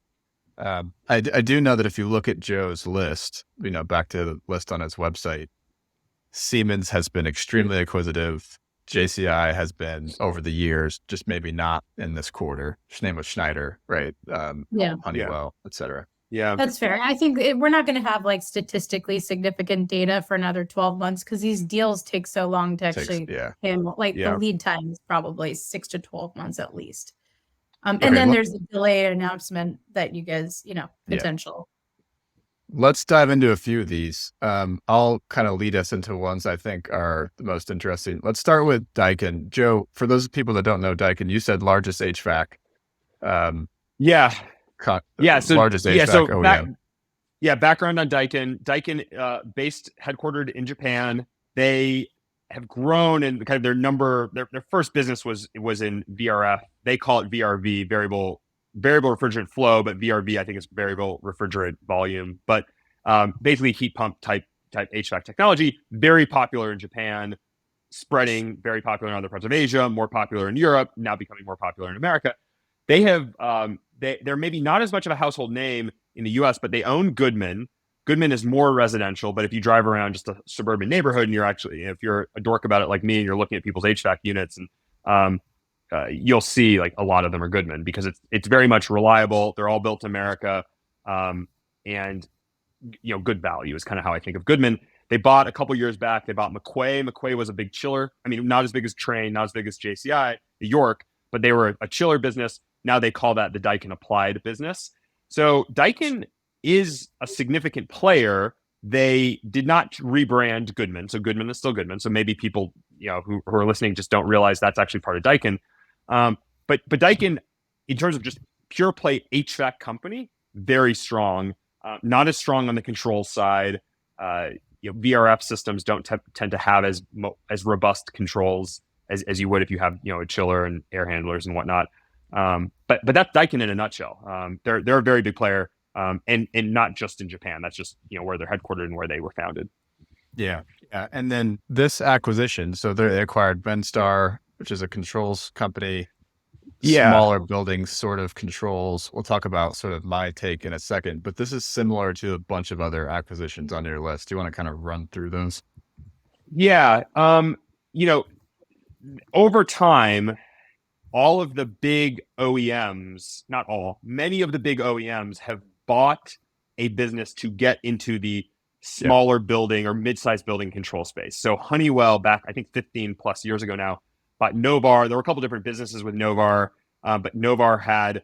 I do know that if you look at Joe's list, back to the list on his website, Siemens has been extremely acquisitive. JCI has been over the years, just maybe not in this quarter. His name was Schneider, right? Honeywell, et cetera. Yeah, that's fair. I think we're not going to have like statistically significant data for another 12 months because these deals take so long to actually handle. The lead time is probably 6 to 12 months at least. And then there's the delayed announcement that you guys, potential. Let's dive into a few of these. I'll kind of lead us into ones I think are the most interesting. Let's start with Daikin. Joe, for those people that don't know Daikin, you said largest HVAC. Largest HVAC OEM. Background on Daikin. Daikin, based headquartered in Japan. They have grown, and kind of their first business was in VRF. They call it VRV, variable refrigerant flow, but VRV I think is variable refrigerant volume. But basically heat pump type HVAC technology, very popular in Japan, spreading, very popular in other parts of Asia, more popular in Europe, now becoming more popular in America. They have they're maybe not as much of a household name in the US, but they own Goodman. Goodman is more residential, but if you drive around just a suburban neighborhood and if you're a dork about it like me and you're looking at people's HVAC units, and you'll see like a lot of them are Goodman because it's very much reliable. They're all built in America, and good value is kind of how I think of Goodman. They bought a couple years back. They bought McQuay. McQuay was a big chiller. I mean, not as big as Trane, not as big as JCI, York, but they were a chiller business. Now they call that the Daikin Applied business. So Daikin is a significant player. They did not rebrand Goodman, so Goodman is still Goodman. So maybe people who are listening just don't realize that's actually part of Daikin. But Daikin, in terms of just pure play HVAC company, very strong. Not as strong on the control side. VRF systems don't tend to have as robust controls as you would if you have a chiller and air handlers and whatnot. But that's Daikin in a nutshell. They're a very big player, and not just in Japan. That's just where they're headquartered and where they were founded. Yeah. And then this acquisition, so they acquired Venstar, which is a controls company. Smaller buildings sort of controls. We'll talk about sort of my take in a second, but this is similar to a bunch of other acquisitions on your list. Do you want to kind of run through those? Yeah. Over time, all of the big OEMs, not all, many of the big OEMs have bought a business to get into the smaller building or mid-sized building control space. So Honeywell, back I think 15 plus years ago now, bought Novar. There were a couple different businesses with Novar, but Novar had,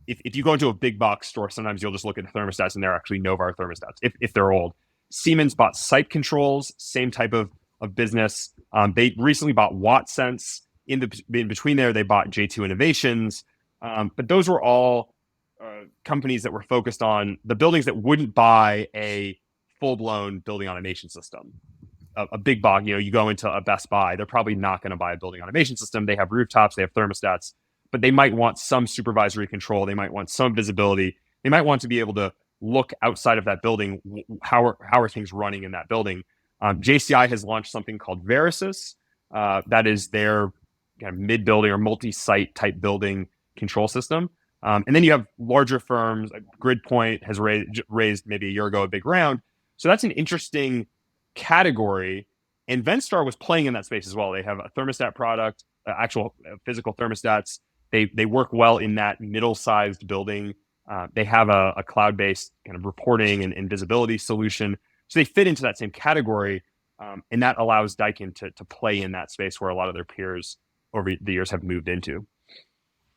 if you go into a big box store, sometimes you'll just look at the thermostats and they're actually Novar thermostats if they're old. Siemens bought Site Controls, same type of business. They recently bought WattSense. In between there, they bought J2 Innovations. But those were all companies that were focused on the buildings that wouldn't buy a full-blown building automation system. A big box, you go into a Best Buy, they're probably not going to buy a building automation system. They have rooftops, they have thermostats, but they might want some supervisory control. They might want some visibility. They might want to be able to look outside of that building. How are things running in that building? JCI has launched something called Verisys. That is their kind of mid-building or multi-site type building control system. And then you have larger firms, like GridPoint has raised maybe a year ago a big round. So that's an interesting category. And Venstar was playing in that space as well. They have a thermostat product, actual physical thermostats. They work well in that middle-sized building. They have a cloud-based kind of reporting and visibility solution. So they fit into that same category. And that allows Daikin to play in that space where a lot of their peers over the years have moved into.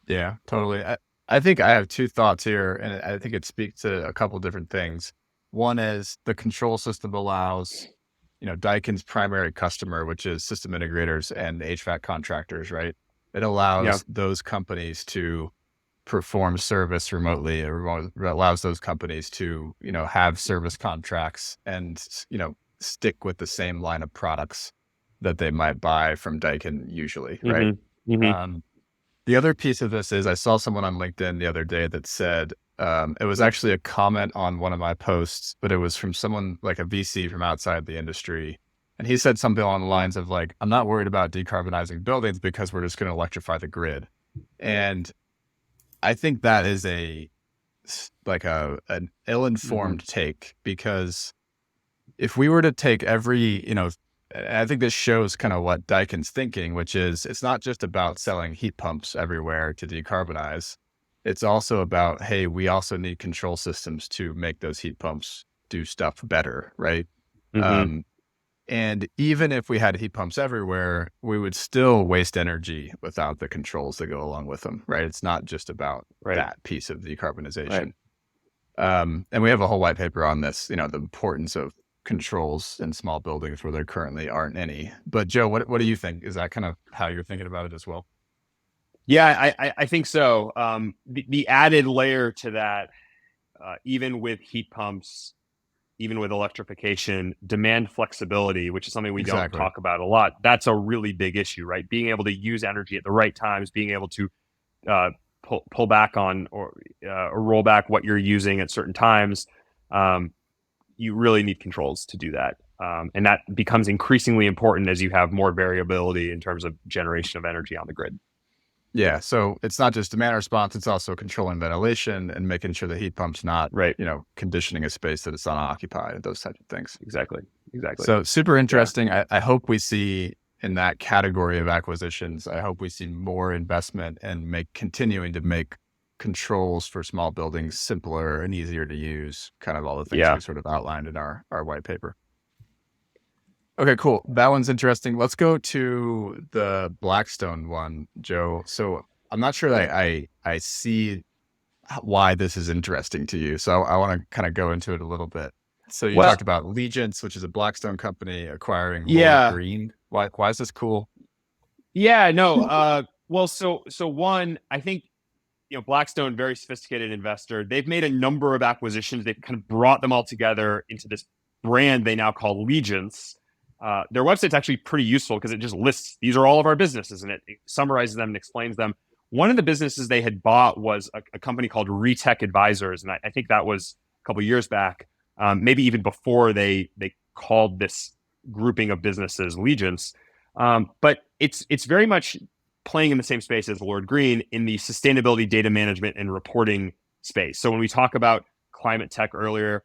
Yeah, totally. I think I have two thoughts here, and I think it speaks to a couple different things. One is the control system allows, Daikin's primary customer, which is system integrators and HVAC contractors, right? It allows those companies to perform service remotely. It allows those companies to, have service contracts and, stick with the same line of products that they might buy from Daikin usually, right? Mm-hmm. The other piece of this is I saw someone on LinkedIn the other day that said, it was actually a comment on one of my posts, but it was from someone like a VC from outside the industry. And he said something along the lines of like, I'm not worried about decarbonizing buildings because we're just going to electrify the grid. And I think that is an ill-informed take, because if we were to take every, I think this shows kind of what Daikin's thinking, which is it's not just about selling heat pumps everywhere to decarbonize. It's also about, hey, we also need control systems to make those heat pumps do stuff better, right? And even if we had heat pumps everywhere, we would still waste energy without the controls that go along with them, right? It's not just about that piece of decarbonization. And we have a whole white paper on this, the importance of controls in small buildings where there currently aren't any. But Joe, what do you think? Is that kind of how you're thinking about it as well? Yeah, I think so. The added layer to that, even with heat pumps, even with electrification, demand flexibility, which is something we don't talk about a lot. That's a really big issue, right? Being able to use energy at the right times, being able to pull back on or roll back what you're using at certain times. You really need controls to do that. And that becomes increasingly important as you have more variability in terms of generation of energy on the grid. Yeah. So it's not just demand response, it's also controlling ventilation and making sure the heat pump's not, conditioning a space that it's unoccupied and those types of things. Exactly. So super interesting. Yeah. I hope we see in that category of acquisitions, I hope we see more investment and continuing to make controls for small buildings simpler and easier to use, kind of all the things we sort of outlined in our white paper. Okay, cool. That one's interesting. Let's go to the Blackstone one, Joe. So I'm not sure that I see why this is interesting to you. So I want to kind of go into it a little bit. So you talked about Legence, which is a Blackstone company acquiring Lord Green. Why is this cool? Yeah, no. So one, I think, Blackstone, very sophisticated investor. They've made a number of acquisitions. They've kind of brought them all together into this brand they now call Legence. Their website's actually pretty useful because it just lists, these are all of our businesses, and it summarizes them and explains them. One of the businesses they had bought was a company called Retech Advisors. And I think that was a couple of years back, maybe even before they called this grouping of businesses Legence. But it's very much playing in the same space as Lord Green in the sustainability data management and reporting space. So when we talk about climate tech earlier,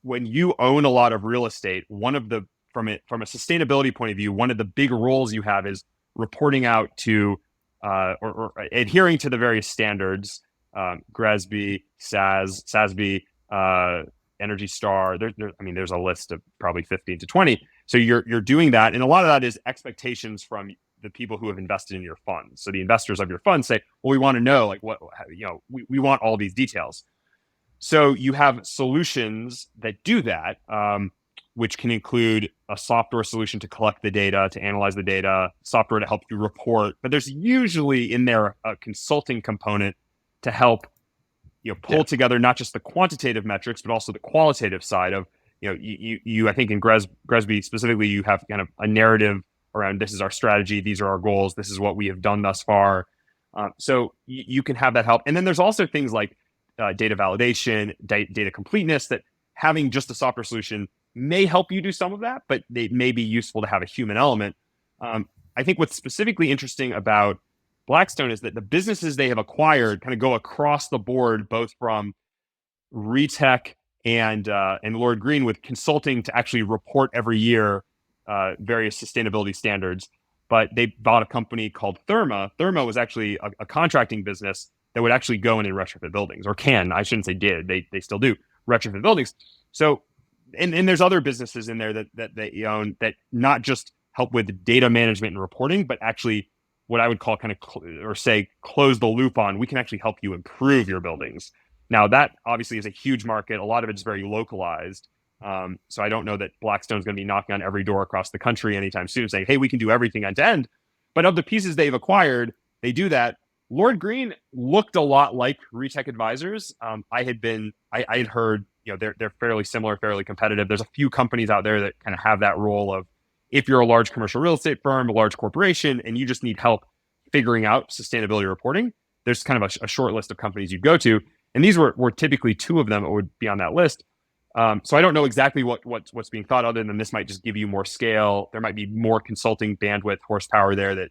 when you own a lot of real estate, from a sustainability point of view, one of the big roles you have is reporting out to or adhering to the various standards, GRESB, SASB, Energy Star. There's a list of probably 15 to 20. So you're doing that, and a lot of that is expectations from the people who have invested in your fund. So the investors of your fund say, well, we want to know, like, we want all these details. So you have solutions that do that, which can include a software solution to collect the data, to analyze the data, software to help you report. But there's usually in there a consulting component to help pull together not just the quantitative metrics, but also the qualitative side of, I think in GRESB specifically, you have kind of a narrative around, this is our strategy, these are our goals, this is what we have done thus far. So you can have that help. And then there's also things like data validation, data completeness, that having just a software solution may help you do some of that, but they may be useful to have a human element. I think what's specifically interesting about Blackstone is that the businesses they have acquired kind of go across the board, both from Retech and Lord Green, with consulting to actually report every year various sustainability standards. But they bought a company called Therma. Therma was actually a contracting business that would actually go in and retrofit buildings, or I shouldn't say did, they still do retrofit buildings. So, and there's other businesses in there that they own that not just help with data management and reporting, but actually what I would call kind of, close the loop on, we can actually help you improve your buildings. Now that obviously is a huge market. A lot of it is very localized. So I don't know that Blackstone's going to be knocking on every door across the country anytime soon saying, hey, we can do everything end to end. But of the pieces they've acquired, they do that. Lord Green looked a lot like Retech Advisors. I had heard, they're fairly similar, fairly competitive. There's a few companies out there that kind of have that role of, if you're a large commercial real estate firm, a large corporation, and you just need help figuring out sustainability reporting, there's kind of a short list of companies you'd go to. And these were typically two of them that would be on that list. So I don't know exactly what's being thought, other than this might just give you more scale. There might be more consulting bandwidth, horsepower there that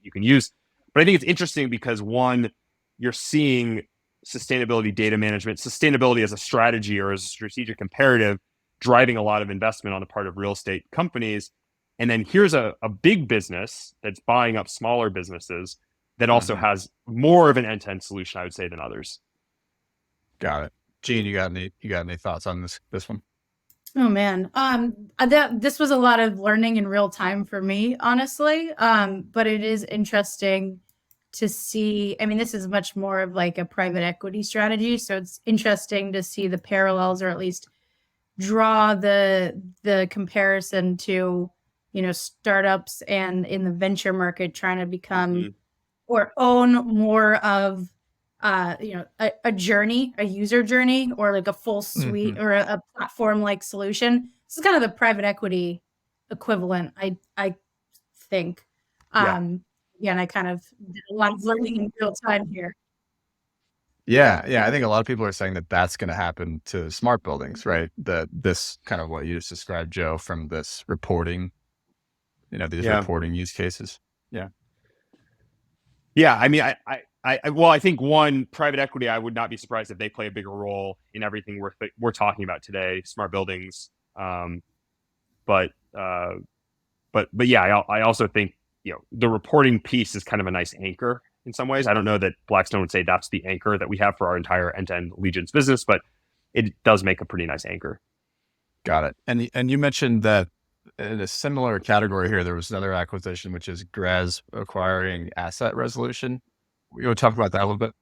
you can use. But I think it's interesting because, one, you're seeing sustainability data management, sustainability as a strategy or as a strategic imperative, driving a lot of investment on the part of real estate companies. And then here's a big business that's buying up smaller businesses that also has more of an end-to-end solution, I would say, than others. Got it. Jeanne, you got any thoughts on this one? Oh man, this was a lot of learning in real time for me, honestly. But it is interesting to see. I mean, this is much more of like a private equity strategy, so it's interesting to see the parallels, or at least draw the comparison to, startups and in the venture market trying to become or own more of a journey, a user journey, or like a full suite or a platform like solution. This is kind of the private equity equivalent, I think. And I kind of did a lot of learning in real time here. Yeah. I think a lot of people are saying that that's going to happen to smart buildings, right? This kind of what you just described, Joe, from this reporting, these reporting use cases. Yeah. I mean, I think, one, private equity, I would not be surprised if they play a bigger role in everything we're talking about today, smart buildings. But yeah, I also think, the reporting piece is kind of a nice anchor in some ways. I don't know that Blackstone would say that's the anchor that we have for our entire end-to-end Legence business, but it does make a pretty nice anchor. Got it. And you mentioned that in a similar category here, there was another acquisition, which is GRESB acquiring asset resolution. We want to talk about that a little bit.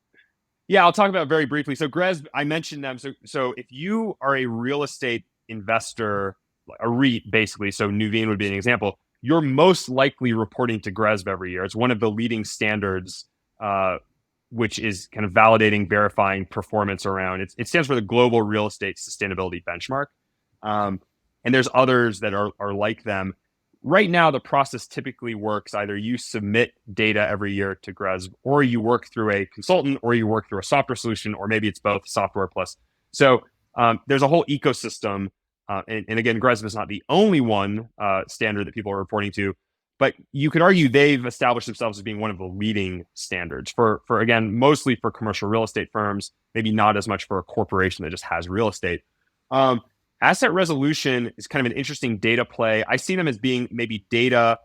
Yeah, I'll talk about it very briefly. So GRESB, I mentioned them. So if you are a real estate investor, a REIT basically, so Nuveen would be an example, you're most likely reporting to GRESB every year. It's one of the leading standards, which is kind of validating, verifying performance around. It stands for the Global Real Estate Sustainability Benchmark. And there's others that are like them. Right now, the process typically works either you submit data every year to GRESB, or you work through a consultant, or you work through a software solution, or maybe it's both, software plus. So there's a whole ecosystem. And again, GRESB is not the only one standard that people are reporting to, but you could argue they've established themselves as being one of the leading standards for again, mostly for commercial real estate firms, maybe not as much for a corporation that just has real estate. Asset resolution is kind of an interesting data play. I see them as being maybe data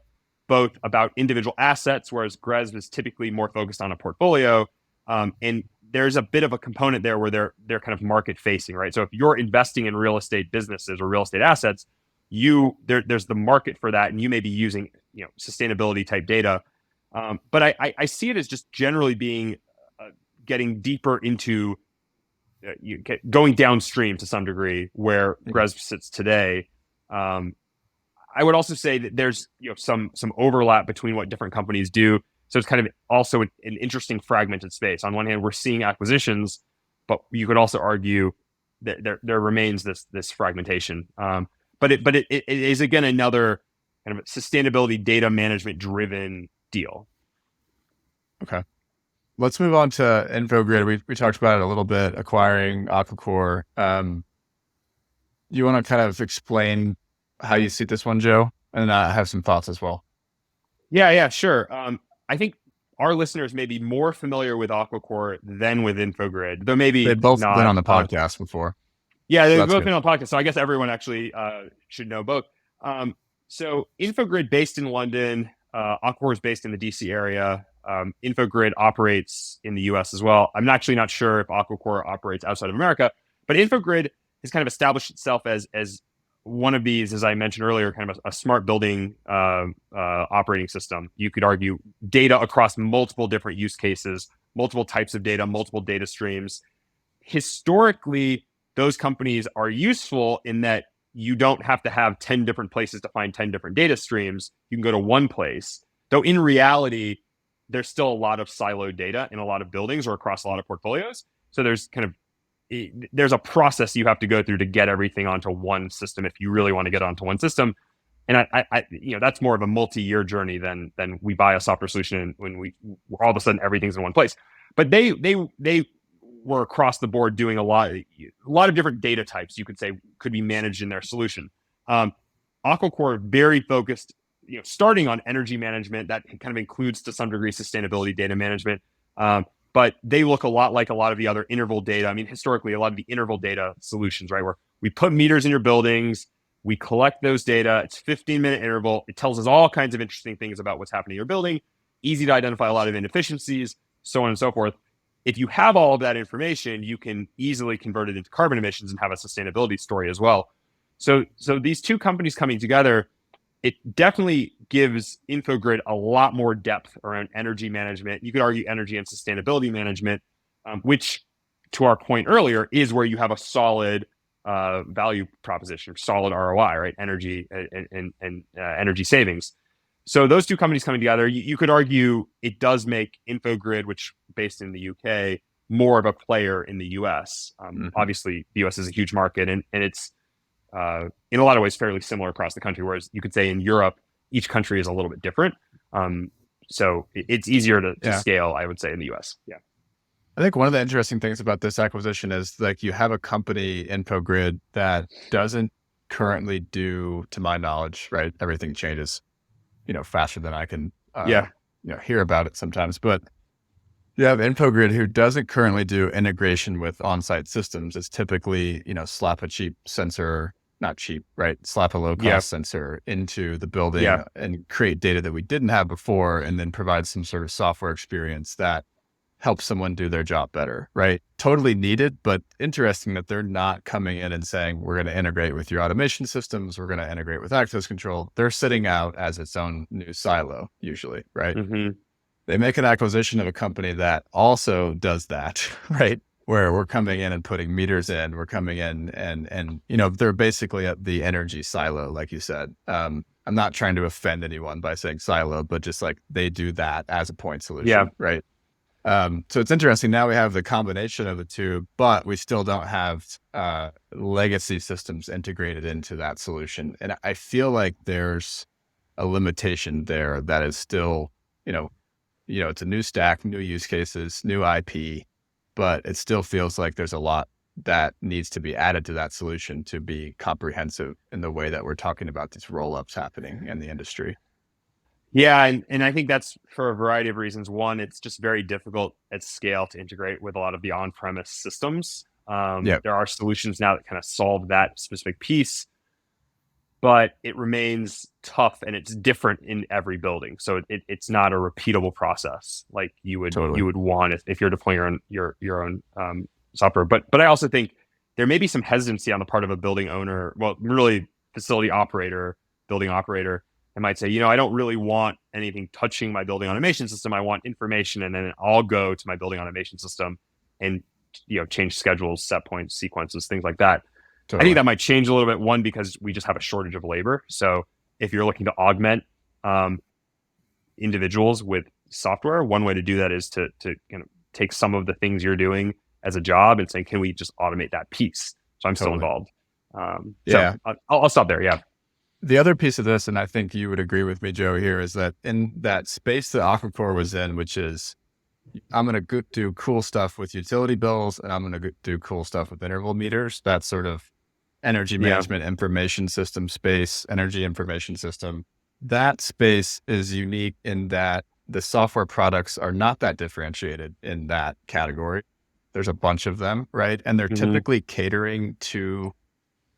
both about individual assets, whereas GRESB is typically more focused on a portfolio. And there's a bit of a component there where they're kind of market facing, right? So if you're investing in real estate businesses or real estate assets, there's the market for that, and you may be using sustainability type data. But I see it as just generally being getting deeper into going downstream to some degree where GRESB sits today. I would also say that there's some overlap between what different companies do. So it's kind of also an interesting fragmented space. On one hand, we're seeing acquisitions, but you could also argue that there remains this fragmentation. But it is, again, another kind of sustainability data management driven deal. Okay. Let's move on to Infogrid. We talked about it a little bit, acquiring Aquicore. You want to kind of explain how you see this one, Joe? And I have some thoughts as well. Yeah, sure. I think our listeners may be more familiar with Aquicore than with Infogrid, though maybe they've both not. Been on the podcast before. Yeah, they've both been on the podcast, so I guess everyone actually should know both. So Infogrid based in London, Aquicore is based in the DC area. Infogrid operates in the US as well. I'm actually not sure if Aquicore operates outside of America, but Infogrid has kind of established itself as one of these, as I mentioned earlier, kind of a smart building operating system. You could argue data across multiple different use cases, multiple types of data, multiple data streams. Historically, those companies are useful in that you don't have to have 10 different places to find 10 different data streams. You can go to one place. Though in reality, there's still a lot of siloed data in a lot of buildings or across a lot of portfolios. So there's a process you have to go through to get everything onto one system if you really want to get onto one system. And I that's more of a multi-year journey than we buy a software solution when we all of a sudden everything's in one place. But they were across the board doing a lot of different data types you could say could be managed in their solution. Aquicore very focused, starting on energy management. That kind of includes to some degree sustainability data management. But they look a lot like a lot of the other interval data. I mean, historically, a lot of the interval data solutions, right, where we put meters in your buildings, we collect those data. It's 15-minute interval. It tells us all kinds of interesting things about what's happening in your building, easy to identify a lot of inefficiencies, so on and so forth. If you have all of that information, you can easily convert it into carbon emissions and have a sustainability story as well. So these two companies coming together, it definitely gives Infogrid a lot more depth around energy management. You could argue energy and sustainability management, which, to our point earlier, is where you have a solid value proposition, solid ROI, right? Energy and energy savings. So those two companies coming together, you could argue it does make Infogrid, which based in the UK, more of a player in the US. Obviously, the US is a huge market, and it's in a lot of ways fairly similar across the country, whereas you could say in Europe, each country is a little bit different. So it's easier to scale, I would say, in the US. Yeah. I think one of the interesting things about this acquisition is like you have a company, Infogrid, that doesn't currently do, to my knowledge, right? Everything changes, faster than I can, hear about it sometimes. But you have Infogrid who doesn't currently do integration with on-site systems. It's typically, slap a cheap sensor, not cheap, right? Slap a low-cost sensor into the building and create data that we didn't have before, and then provide some sort of software experience that help someone do their job better, right? Totally needed, but interesting that they're not coming in and saying, we're going to integrate with your automation systems, we're going to integrate with access control. They're sitting out as its own new silo, usually, right? Mm-hmm. They make an acquisition of a company that also does that, right? Where we're coming in and putting meters in, we're coming in and they're basically at the energy silo, like you said. I'm not trying to offend anyone by saying silo, but just like they do that as a point solution, right? So it's interesting. Now we have the combination of the two, but we still don't have legacy systems integrated into that solution. And I feel like there's a limitation there that is still, it's a new stack, new use cases, new IP, but it still feels like there's a lot that needs to be added to that solution to be comprehensive in the way that we're talking about these roll-ups happening in the industry. Yeah, and I think that's for a variety of reasons. One, it's just very difficult at scale to integrate with a lot of the on-premise systems. There are solutions now that kind of solve that specific piece, but it remains tough and it's different in every building. So it's not a repeatable process like you would want if you're deploying your own software. But I also think there may be some hesitancy on the part of a building owner, well, really facility operator, building operator. I might say, I don't really want anything touching my building automation system. I want information, and then I'll go to my building automation system and change schedules, set points, sequences, things like that. Totally. I think that might change a little bit. One, because we just have a shortage of labor. So if you're looking to augment individuals with software, one way to do that is to take some of the things you're doing as a job and say, can we just automate that piece? So I'm still involved. So I'll stop there. Yeah. The other piece of this, and I think you would agree with me, Joe, here, is that in that space that Aquicore was in, which is, I'm going to do cool stuff with utility bills, and I'm going to do cool stuff with interval meters, that sort of energy management information system space, energy information system. That space is unique in that the software products are not that differentiated in that category. There's a bunch of them, right? And they're typically catering to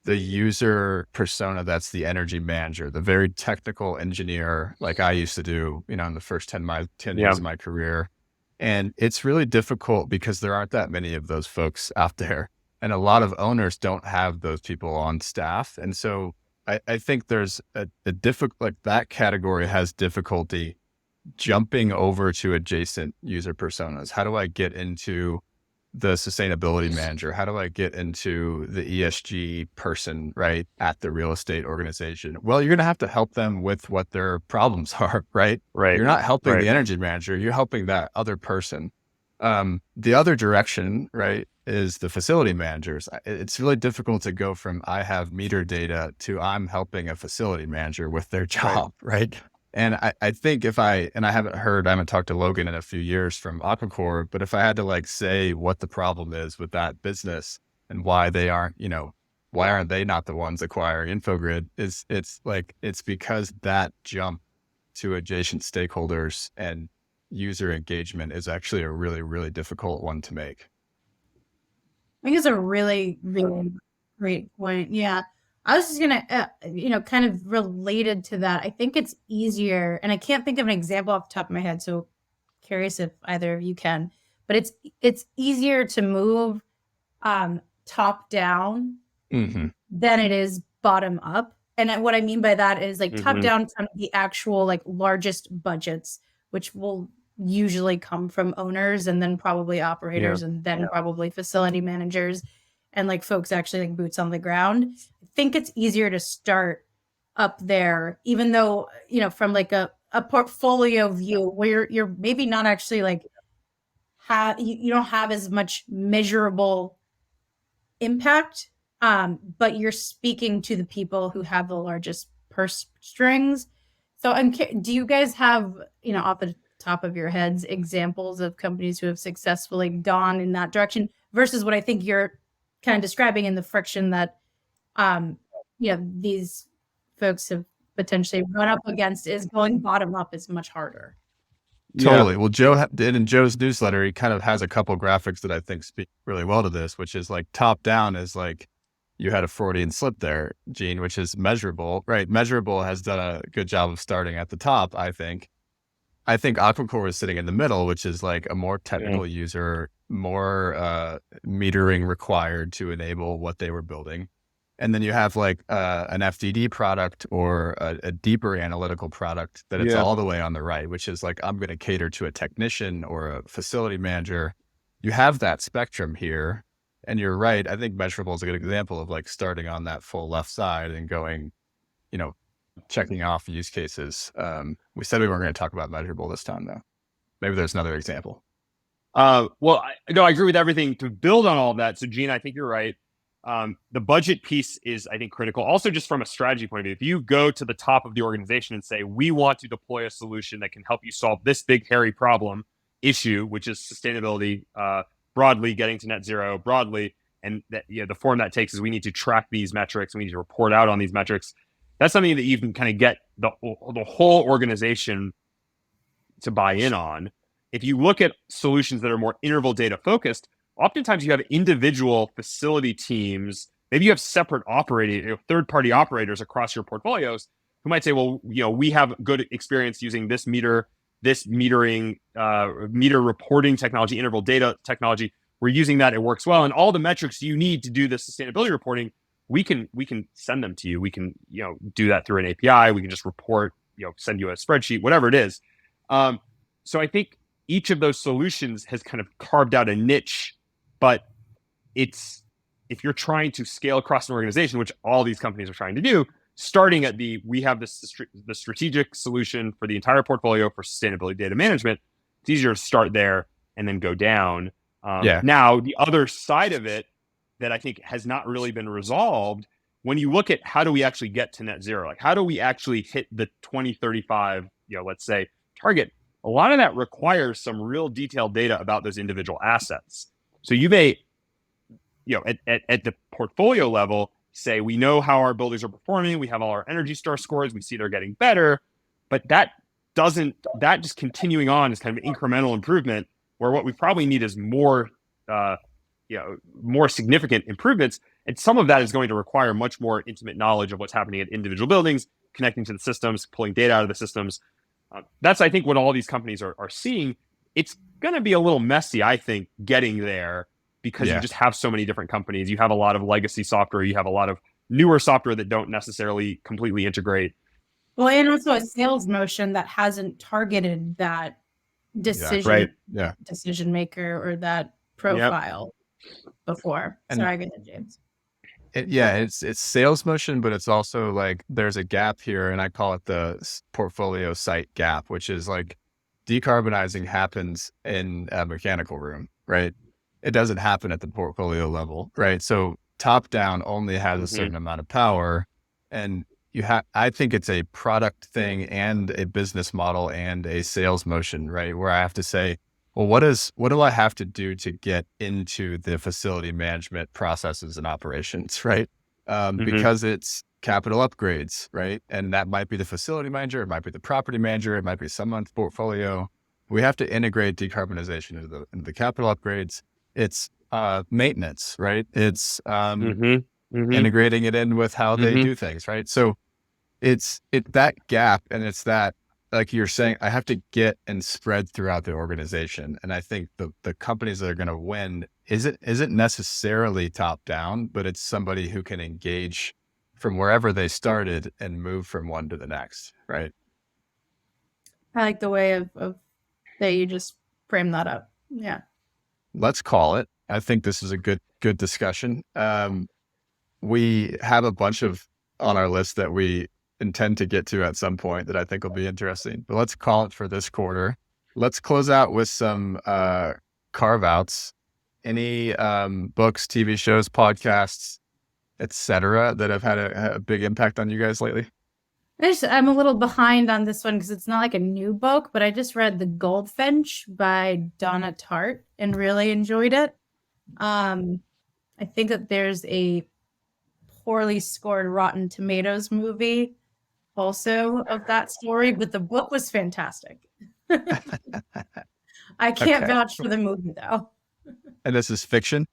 the user persona that's the energy manager, the very technical engineer, like I used to do, in the first 10 years of my career. And it's really difficult because there aren't that many of those folks out there. And a lot of owners don't have those people on staff. And so I think there's a like that category has difficulty jumping over to adjacent user personas. How do I get into the sustainability manager? How do I get into the ESG person, right, at the real estate organization? Well, you're going to help them with what their problems are, right? Right. You're not helping the energy manager. You're helping that other person. The other direction, right, is the facility managers. It's really difficult to go from I have meter data to I'm helping a facility manager with their job, right? And I think I haven't talked to Logan in a few years from Aquicore, but if I had to like say what the problem is with that business and why they aren't, why aren't they not the ones acquiring Infogrid, it's because that jump to adjacent stakeholders and user engagement is actually a really, really difficult one to make. I think it's a really, really great point. Yeah. I was just going to, kind of related to that. I think it's easier, and I can't think of an example off the top of my head. So curious if either of you can, but it's easier to move top down than it is bottom up. And what I mean by that is like top down from the actual like largest budgets, which will usually come from owners and then probably operators and then probably facility managers and like folks actually like boots on the ground. I think it's easier to start up there, even though, from like a portfolio view where you're maybe not actually like you don't have as much measurable impact, but you're speaking to the people who have the largest purse strings. So do you guys have, off the top of your heads, examples of companies who have successfully gone in that direction versus what I think you're kind of describing in the friction that, these folks have potentially run up against is going bottom up is much harder. Totally. Well, Joe did in Joe's newsletter, he kind of has a couple graphics that I think speak really well to this, which is like top down is like you had a Freudian slip there, Jeanne, which is measurable, right? Measurable has done a good job of starting at the top, I think. I think Aquicore is sitting in the middle, which is like a more technical user, more metering required to enable what they were building. And then you have like an FDD product or a deeper analytical product that it's all the way on the right, which is like, I'm going to cater to a technician or a facility manager. You have that spectrum here. And you're right. I think measurable is a good example of like starting on that full left side and going, checking off use cases. We said we weren't going to talk about measurable this time, though. Maybe there's another example. I agree with everything. To build on all of that, so Jeanne, I think you're right. The budget piece is, I think, critical. Also, just from a strategy point of view, if you go to the top of the organization and say, we want to deploy a solution that can help you solve this big, hairy issue, which is sustainability, broadly, getting to net zero broadly, and that the form that takes is we need to track these metrics, we need to report out on these metrics. That's something that you can kind of get the whole organization to buy in on. If you look at solutions that are more interval data focused, oftentimes you have individual facility teams. Maybe you have separate third-party operators across your portfolios who might say, well, we have good experience using this metering, meter reporting technology, interval data technology. We're using that. It works well. And all the metrics you need to do the sustainability reporting, we can send them to you. We can, do that through an API. We can just report, send you a spreadsheet, whatever it is. So I think each of those solutions has kind of carved out a niche, but if you're trying to scale across an organization, which all these companies are trying to do, starting at we have the strategic solution for the entire portfolio for sustainability data management, it's easier to start there and then go down. Now, the other side of it that I think has not really been resolved, when you look at how do we actually get to net zero, like how do we actually hit the 2035, let's say target, a lot of that requires some real detailed data about those individual assets. So you may, at the portfolio level, say, we know how our buildings are performing. We have all our Energy Star scores. We see they're getting better, but that just continuing on is kind of incremental improvement, where what we probably need is more significant improvements. And some of that is going to require much more intimate knowledge of what's happening at individual buildings, connecting to the systems, pulling data out of the systems. That's, I think, what all these companies are seeing. It's going to be a little messy, I think, getting there, because you just have so many different companies. You have a lot of legacy software. You have a lot of newer software that don't necessarily completely integrate. Well, and also a sales motion that hasn't targeted that decision maker or that profile before. Sorry, go ahead, James. It's sales motion, but it's also like there's a gap here, and I call it the portfolio site gap, which is like decarbonizing happens in a mechanical room, right? it doesn't happen at the portfolio level, right? So top down only has a certain amount of power, and I think it's a product thing and a business model and a sales motion, right? Where I have to say, well, what do I have to do to get into the facility management processes and operations, right? Because it's capital upgrades, right? And that might be the facility manager, it might be the property manager, it might be someone's portfolio. We have to integrate decarbonization into the capital upgrades. It's maintenance, right? It's integrating it in with how they do things, right? So it's that gap, and it's that, like you're saying, I have to get and spread throughout the organization. And I think the companies that are going to win isn't necessarily top down, but it's somebody who can engage from wherever they started and move from one to the next, right? I like the way of that you just frame that up. Yeah. Let's call it. I think this is a good discussion. We have a bunch of on our list that we intend to get to at some point that I think will be interesting, but let's call it for this quarter. Let's close out with some carve-outs. Any books, TV shows, podcasts, etc., that have had a big impact on you guys lately? I'm a little behind on this one because it's not like a new book, but I just read The Goldfinch by Donna Tartt and really enjoyed it. I think that there's a poorly scored Rotten Tomatoes movie also of that story, but the book was fantastic. I can't vouch for the movie though. And this is fiction?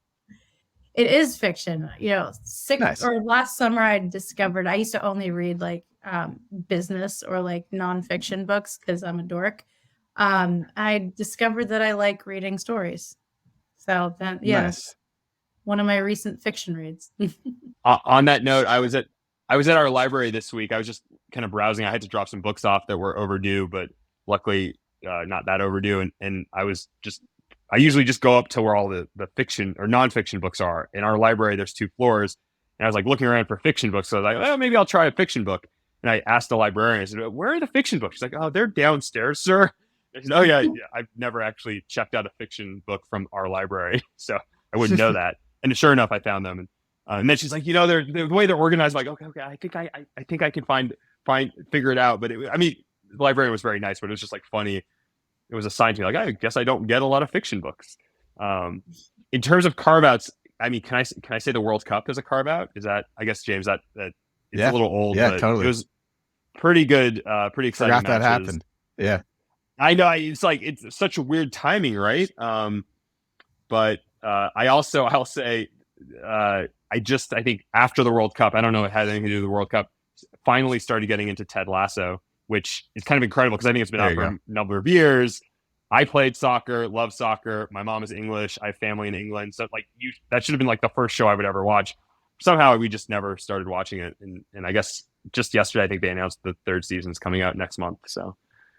It is fiction. Last summer I discovered I used to only read like business or like nonfiction books because I'm a dork. I discovered that I like reading stories. So then, Nice. One of my recent fiction reads. On that note, I was at our library this week. I was just kind of browsing. I had to drop some books off that were overdue, but luckily not that overdue. And I usually just go up to where all the fiction or nonfiction books are. In our library, there's 2 floors. And I was like looking around for fiction books. So I was like, well, maybe I'll try a fiction book. And I asked the librarian, I said, where are the fiction books? She's like, oh, they're downstairs, sir. I said, oh, yeah, I've never actually checked out a fiction book from our library. So I wouldn't know that. And sure enough, I found them. And then she's like, they're the way they're organized. I'm like, okay, I think I can figure it out. But the librarian was very nice, but it was just like funny. It was a sign to me, like, I guess I don't get a lot of fiction books. In terms of carve-outs, I mean, can I say the World Cup is a carve-out? Is that, I guess, James, that it's a little old, but totally. It was pretty good, pretty exciting. Forgot that happened. Yeah. I know. It's such a weird timing, right? But I'll say, I think after the World Cup, I don't know if it had anything to do with the World Cup, finally started getting into Ted Lasso, which is kind of incredible because I think it's been out for a number of years. I played soccer, love soccer. My mom is English. I have family in England. So that should have been like the first show I would ever watch. Somehow we just never started watching it. And I guess just yesterday, I think they announced the 3rd season's coming out next month. So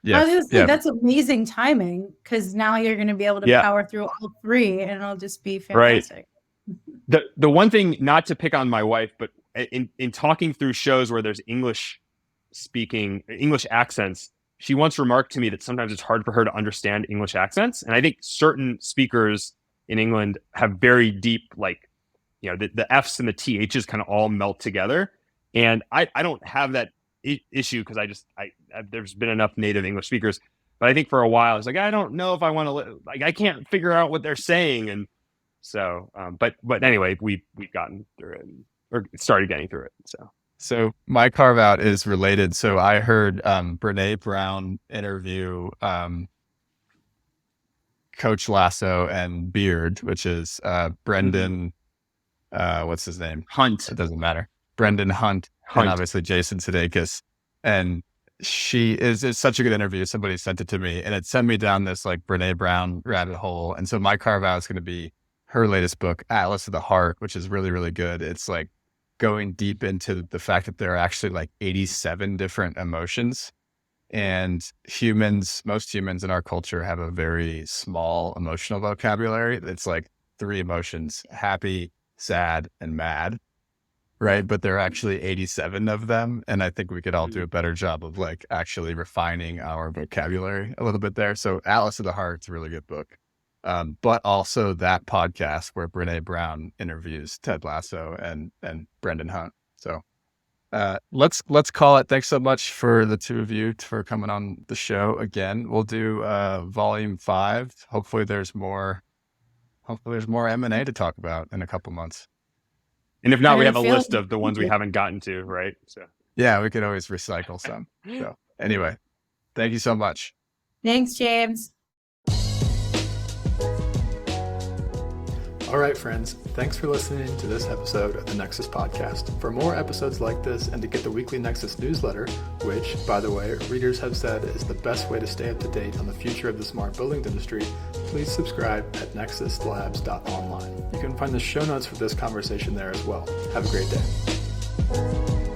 I was going to say, that's amazing timing because now you're going to be able to power through all 3 and it'll just be fantastic. Right. The one thing, not to pick on my wife, but in talking through shows where there's English accents, she once remarked to me that sometimes it's hard for her to understand English accents. And I think certain speakers in England have very deep, the F's and the TH's kind of all melt together. And I don't have that issue because there's been enough native English speakers. But I think for a while, it's like, I don't know if I want to, I can't figure out what they're saying. And so, but anyway, we've gotten through it or started getting through it. So my carve out is related. So I heard Brene Brown interview Coach Lasso and Beard, which is Brendan, what's his name? Hunt. It doesn't matter. Brendan Hunt. And obviously Jason Sudeikis. And it's such a good interview. Somebody sent it to me and it sent me down this like Brene Brown rabbit hole. And so my carve out is going to be her latest book, Atlas of the Heart, which is really, really good. It's like going deep into the fact that there are actually like 87 different emotions, and most humans in our culture have a very small emotional vocabulary. It's like 3 emotions: happy, sad, and mad, right? But there are actually 87 of them. And I think we could all do a better job of actually refining our vocabulary a little bit there. So Atlas of the Heart's a really good book. but also that podcast where Brene Brown interviews Ted Lasso and Brendan Hunt. So let's call it. Thanks so much for the two of you for coming on the show again. We'll do volume 5. Hopefully there's more M&A to talk about in a couple months. And if not, we have a list of the ones we haven't gotten to, right? So yeah, we could always recycle some. So anyway, thank you so much. Thanks, James. All right, friends, thanks for listening to this episode of the Nexus Podcast. For more episodes like this and to get the weekly Nexus newsletter, which, by the way, readers have said is the best way to stay up to date on the future of the smart buildings industry, please subscribe at nexuslabs.online. You can find the show notes for this conversation there as well. Have a great day.